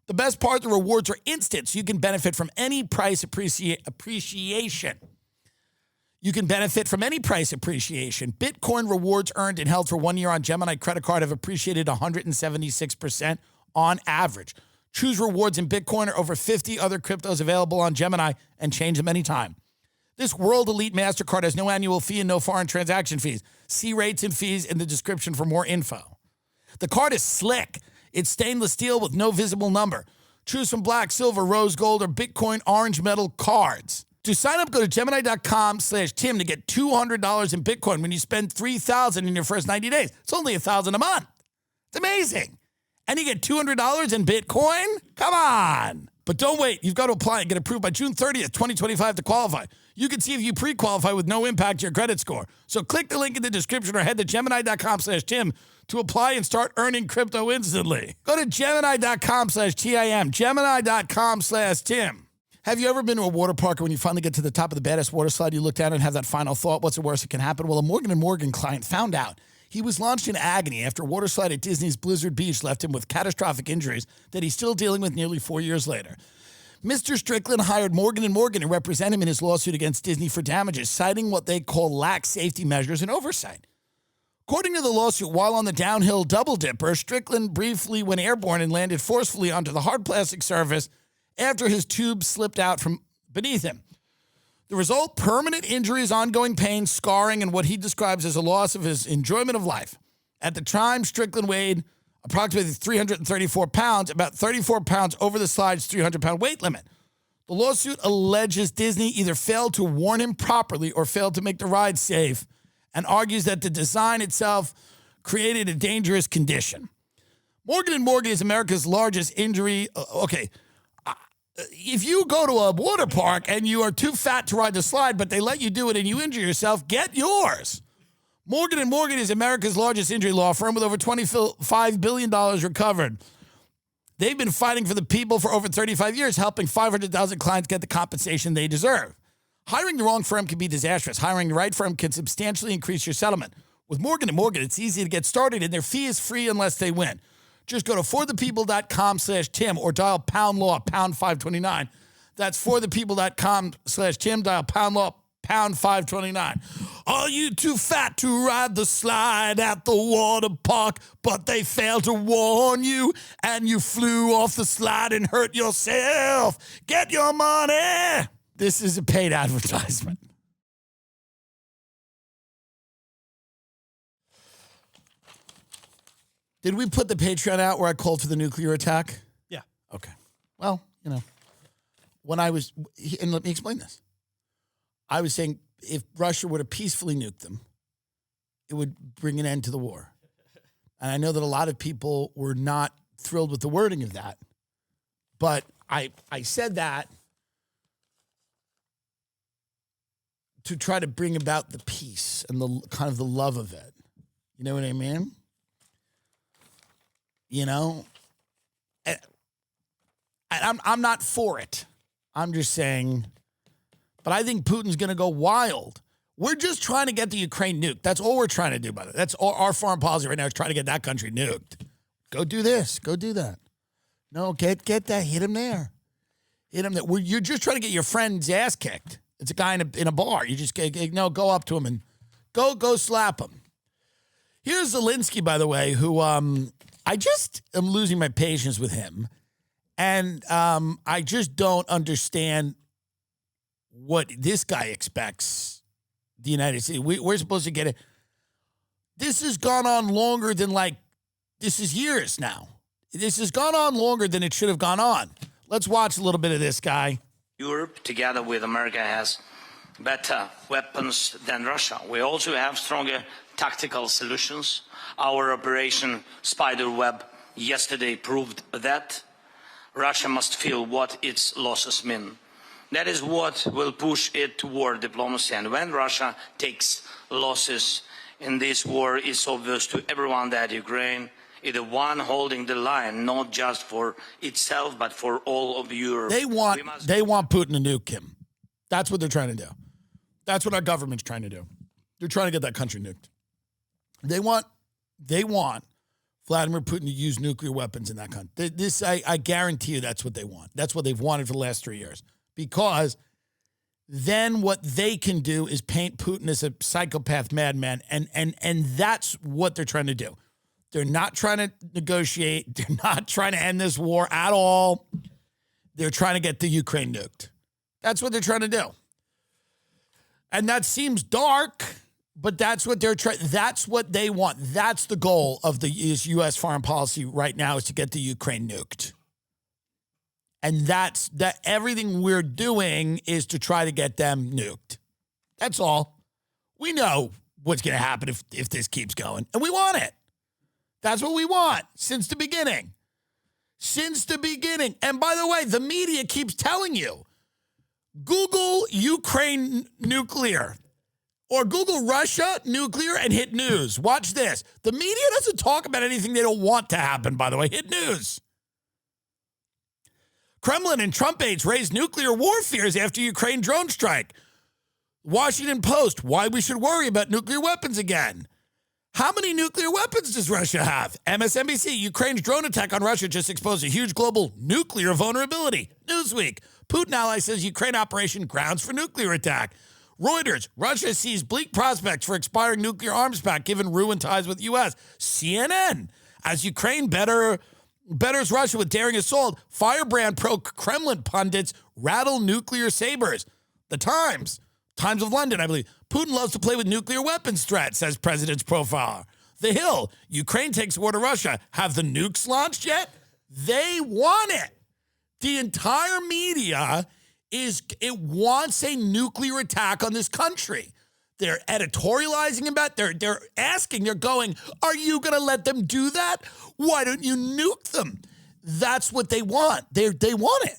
The best part, the rewards are instant, so you can benefit from any price appreciation. You can benefit from any price appreciation. Bitcoin rewards earned and held for 1 year on Gemini Credit Card have appreciated 176% on average. Choose rewards in Bitcoin or over 50 other cryptos available on Gemini and change them anytime. This World Elite MasterCard has no annual fee and no foreign transaction fees. See rates and fees in the description for more info. The card is slick. It's stainless steel with no visible number. Choose from black, silver, rose gold, or Bitcoin orange metal cards. To sign up, go to Gemini.com/Tim to get $200 in Bitcoin when you spend $3,000 in your first 90 days. It's only $1,000 a month. It's amazing. And you get $200 in Bitcoin? Come on. But don't wait. You've got to apply and get approved by June 30th, 2025 to qualify. You can see if you pre-qualify with no impact to your credit score. So click the link in the description or head to Gemini.com/Tim to apply and start earning crypto instantly. Go to Gemini.com/TIM, Gemini.com/Tim. Have you ever been to a water park and when you finally get to the top of the baddest water slide, you look down and have that final thought, what's the worst that can happen? Well, a Morgan & Morgan client found out. He was launched in agony after a water slide at Disney's Blizzard Beach left him with catastrophic injuries that he's still dealing with nearly 4 years later. Mr. Strickland hired Morgan & Morgan to represent him in his lawsuit against Disney for damages, citing what they call lax safety measures and oversight. According to the lawsuit, while on the downhill double dipper, Strickland briefly went airborne and landed forcefully onto the hard plastic surface after his tube slipped out from beneath him. The result, permanent injuries, ongoing pain, scarring, and what he describes as a loss of his enjoyment of life. At the time, Strickland weighed approximately 334 pounds, about 34 pounds over the slide's 300-pound weight limit. The lawsuit alleges Disney either failed to warn him properly or failed to make the ride safe, and argues that the design itself created a dangerous condition. Morgan & Morgan is America's largest injury. If you go to a water park and you are too fat to ride the slide, but they let you do it and you injure yourself, get yours. Morgan & Morgan is America's largest injury law firm with over $25 billion recovered. They've been fighting for the people for over 35 years, helping 500,000 clients get the compensation they deserve. Hiring the wrong firm can be disastrous. Hiring the right firm can substantially increase your settlement. With Morgan & Morgan, it's easy to get started, and their fee is free unless they win. Just go to forthepeople.com/Tim or dial #law, #529. That's forthepeople.com/Tim, dial #law, #529. Are you too fat to ride the slide at the water park, but they failed to warn you and you flew off the slide and hurt yourself? Get your money. This is a paid advertisement. Did we put the Patreon out where I called for the nuclear attack? Yeah. Okay. Well, you know, when I was, and let me explain this. I was saying if Russia were to peacefully nuke them, it would bring an end to the war. And I know that a lot of people were not thrilled with the wording of that. But I said that to try to bring about the peace and the kind of the love of it. You know what I mean? You know? And I'm not for it. I'm just saying, but I think Putin's going to go wild. We're just trying to get the Ukraine nuked. That's all we're trying to do, by the way. That's all our foreign policy right now is trying to get that country nuked. Go do this. Go do that. No, get that. Hit him there. Hit him there. You're just trying to get your friend's ass kicked. It's a guy in a bar. You just go up to him and go slap him. Here's Zelensky, by the way, who I just am losing my patience with him. And I just don't understand what this guy expects the United States. We're supposed to get it. This has gone on longer than this is years now. This has gone on longer than it should have gone on. Let's watch a little bit of this guy. Europe, together with America, has better weapons than Russia. We also have stronger tactical solutions. Our Operation Spiderweb yesterday proved that. Russia must feel what its losses mean. That is what will push it toward diplomacy. And when Russia takes losses in this war, it's obvious to everyone that Ukraine is the one holding the line, not just for itself, but for all of Europe. They want Putin to nuke him. That's what they're trying to do. That's what our government's trying to do. They're trying to get that country nuked. They want Vladimir Putin to use nuclear weapons in that country. I guarantee you that's what they want. That's what they've wanted for the last 3 years. Because then what they can do is paint Putin as a psychopath madman, and that's what they're trying to do. They're not trying to negotiate. They're not trying to end this war at all. They're trying to get the Ukraine nuked. That's what they're trying to do. And that seems dark, but that's what they're trying. That's what they want. That's the goal of the U.S. foreign policy right now, is to get the Ukraine nuked. And that everything we're doing is to try to get them nuked. That's all. We know what's going to happen if this keeps going, and we want it. That's what we want since the beginning. Since the beginning. And by the way, the media keeps telling you, Google Ukraine nuclear or Google Russia nuclear and hit news. Watch this. The media doesn't talk about anything they don't want to happen, by the way. Hit news. Kremlin and Trump aides raise nuclear war fears after Ukraine drone strike. Washington Post, why we should worry about nuclear weapons again. How many nuclear weapons does Russia have? MSNBC, Ukraine's drone attack on Russia just exposed a huge global nuclear vulnerability. Newsweek, Putin ally says Ukraine operation grounds for nuclear attack. Reuters, Russia sees bleak prospects for expiring nuclear arms pact given ruined ties with U.S. CNN, as Ukraine betters Russia with daring assault, firebrand pro-Kremlin pundits rattle nuclear sabers. The Times of London, I believe. Putin loves to play with nuclear weapons threat, says president's profiler. The Hill, Ukraine takes war to Russia. Have the nukes launched yet? They want it. The entire media wants a nuclear attack on this country. They're editorializing about it. They're asking, they're going, are you going to let them do that? Why don't you nuke them? That's what they want. They want it.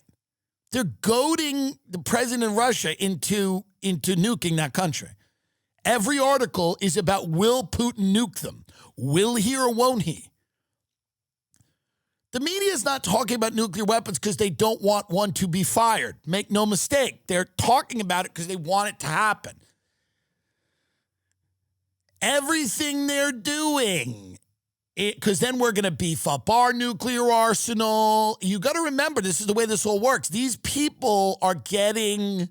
They're goading the president of Russia into nuking that country. Every article is about, will Putin nuke them? Will he or won't he? The media is not talking about nuclear weapons because they don't want one to be fired. Make no mistake. They're talking about it because they want it to happen. Everything they're doing, because then we're going to beef up our nuclear arsenal. You got to remember, this is the way this all works. These people are getting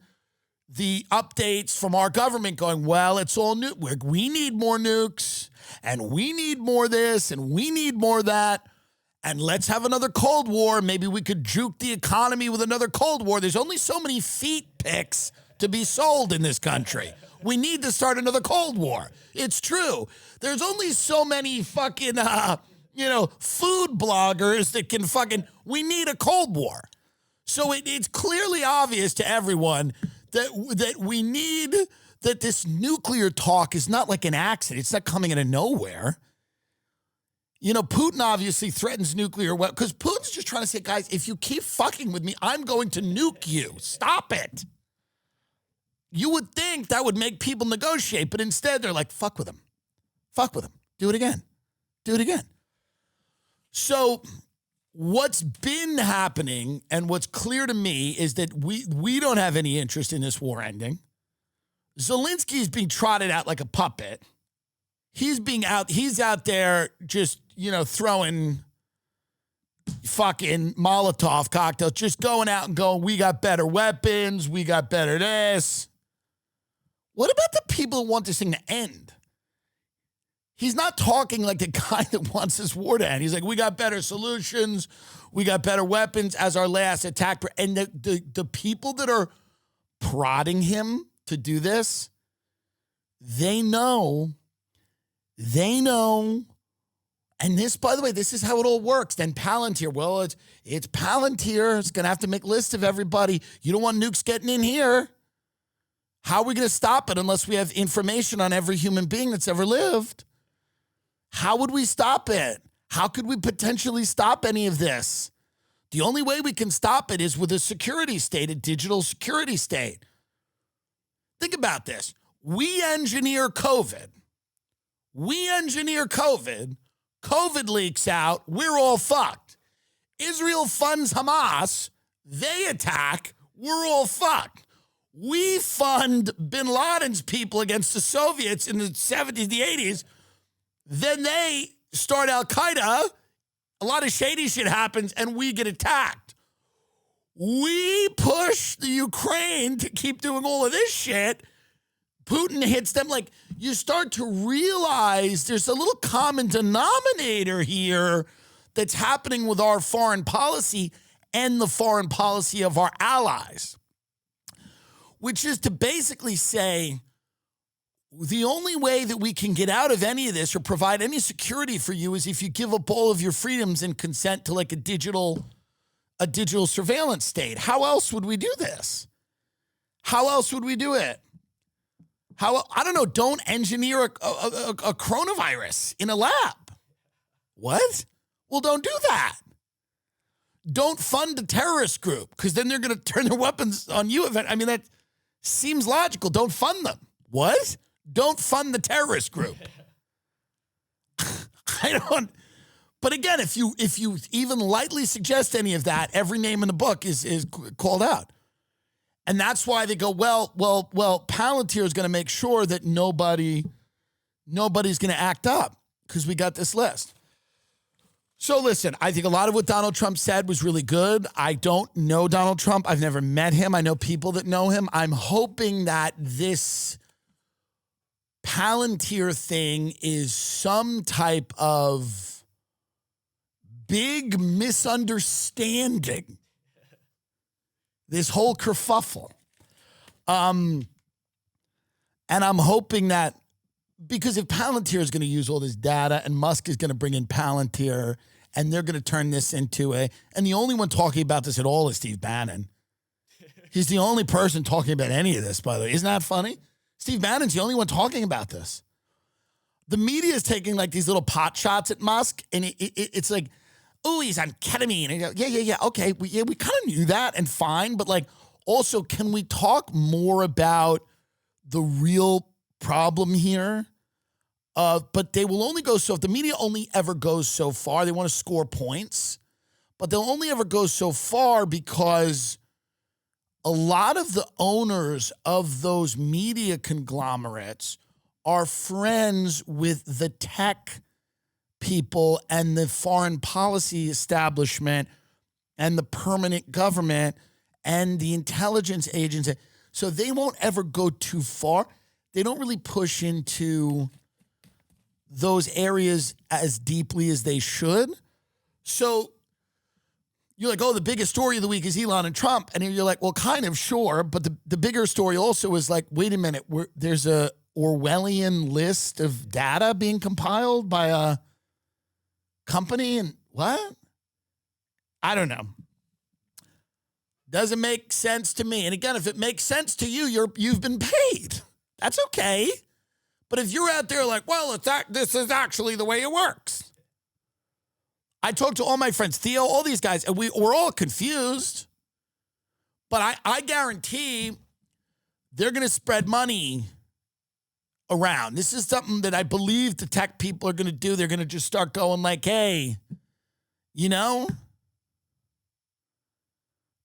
the updates from our government going, well, it's all new. We need more nukes, and we need more this, and we need more that. And let's have another Cold War. Maybe we could juke the economy with another Cold War. There's only so many feet picks to be sold in this country. We need to start another Cold War. It's true. There's only so many fucking, food bloggers that can we need a Cold War. So it's clearly obvious to everyone that we need, that this nuclear talk is not like an accident. It's not coming out of nowhere. You know, Putin obviously threatens nuclear weapons because Putin's just trying to say, guys, if you keep fucking with me, I'm going to nuke you. Stop it. You would think that would make people negotiate, but instead they're like, fuck with him. Fuck with him. Do it again. Do it again. So what's been happening and what's clear to me is that we don't have any interest in this war ending. Zelensky is being trotted out like a puppet. He's out there just, you know, throwing fucking Molotov cocktails, just going out and going, we got better weapons, we got better this. What about the people who want this thing to end? He's not talking like the guy that wants this war to end. He's like, we got better solutions, we got better weapons as our last attack. And the people that are prodding him to do this, they know. And this, by the way, this is how it all works. Then Palantir, well, it's Palantir. It's going to have to make lists of everybody. You don't want nukes getting in here. How are we going to stop it unless we have information on every human being that's ever lived? How would we stop it? How could we potentially stop any of this? The only way we can stop it is with a security state, a digital security state. Think about this. We engineer COVID. COVID leaks out, we're all fucked. Israel funds Hamas, they attack, we're all fucked. We fund bin Laden's people against the Soviets in the 70s, the 80s, then they start Al-Qaeda, a lot of shady shit happens, and we get attacked. We push the Ukraine to keep doing all of this shit. Putin hits them. Like, you start to realize there's a little common denominator here that's happening with our foreign policy and the foreign policy of our allies, which is to basically say the only way that we can get out of any of this or provide any security for you is if you give up all of your freedoms and consent to like a digital surveillance state. How else would we do this? How else would we do it? I don't know, don't engineer a coronavirus in a lab. What? Well, don't do that. Don't fund a terrorist group because then they're going to turn their weapons on you. I mean, that seems logical. Don't fund them. What? Don't fund the terrorist group. But again, if you even lightly suggest any of that, every name in the book is called out. And that's why they go, well, Palantir is going to make sure that nobody's going to act up because we got this list. So listen, I think a lot of what Donald Trump said was really good. I don't know Donald Trump. I've never met him. I know people that know him. I'm hoping that this Palantir thing is some type of big misunderstanding. This whole kerfuffle. And I'm hoping that, because if Palantir is going to use all this data and Musk is going to bring in Palantir and they're going to turn this into and the only one talking about this at all is Steve Bannon. He's the only person talking about any of this, by the way. Isn't that funny? Steve Bannon's the only one talking about this. The media is taking like these little pot shots at Musk and it's like, oh, he's on ketamine. And you go, yeah, okay. We kind of knew that and fine. But like, also, can we talk more about the real problem here? But they will only go so, if the media only ever goes so far, they want to score points, but they'll only ever go so far because a lot of the owners of those media conglomerates are friends with the tech people and the foreign policy establishment and the permanent government and the intelligence agency. So they won't ever go too far. They don't really push into those areas as deeply as they should. So you're like, oh, the biggest story of the week is Elon and Trump. And you're like, well, kind of, sure. But the bigger story also is like, wait a minute, there's a Orwellian list of data being compiled by a company and what? I don't know. Doesn't make sense to me. And again, if it makes sense to you, you've been paid. That's okay. But if you're out there like, well, this is actually the way it works. I talked to all my friends, Theo, all these guys, and we're all confused. But I guarantee they're going to spread money around. This is something that I believe the tech people are going to do. They're going to just start going like, hey, you know,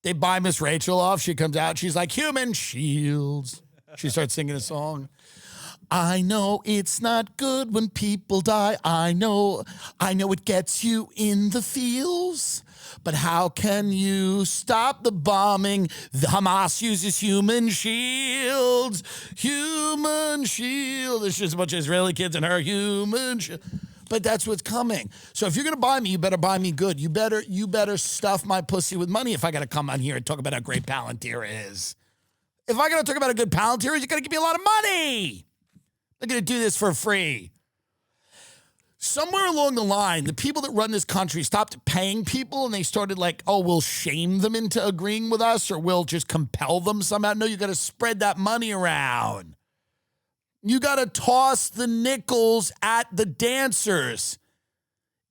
they buy Miss Rachel off. She comes out. She's like, human shields. She starts singing a song. I know it's not good when people die. I know it gets you in the feels. But how can you stop the bombing? The Hamas uses human shields. Human shield. There's just a bunch of Israeli kids and her human shield. But that's what's coming. So if you're going to buy me, you better buy me good. You better stuff my pussy with money if I got to come on here and talk about how great Palantir is. If I got to talk about a good Palantir, you got to give me a lot of money. They're going to do this for free. Somewhere along the line, the people that run this country stopped paying people and they started like, oh, we'll shame them into agreeing with us or we'll just compel them somehow. No, you got to spread that money around. You got to toss the nickels at the dancers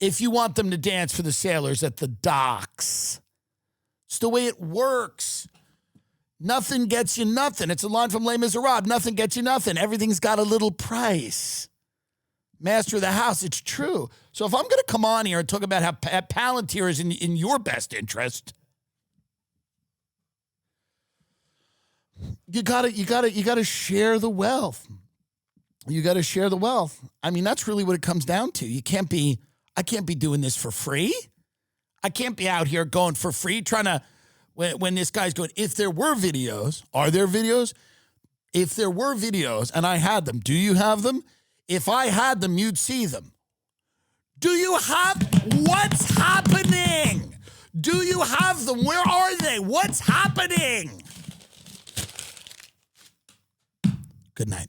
if you want them to dance for the sailors at the docks. It's the way it works. Nothing gets you nothing. It's a line from Les Miserables. Nothing gets you nothing. Everything's got a little price. Master of the house, it's true. So if I'm going to come on here and talk about how Palantir is in your best interest, you gotta share the wealth. You got to share the wealth. I mean, that's really what it comes down to. I can't be doing this for free. I can't be out here going for free trying to, when this guy's going, if there were videos, are there videos? If there were videos and I had them, do you have them? If I had them, you'd see them. Do you have, what's happening? Do you have them? Where are they? What's happening? Good night.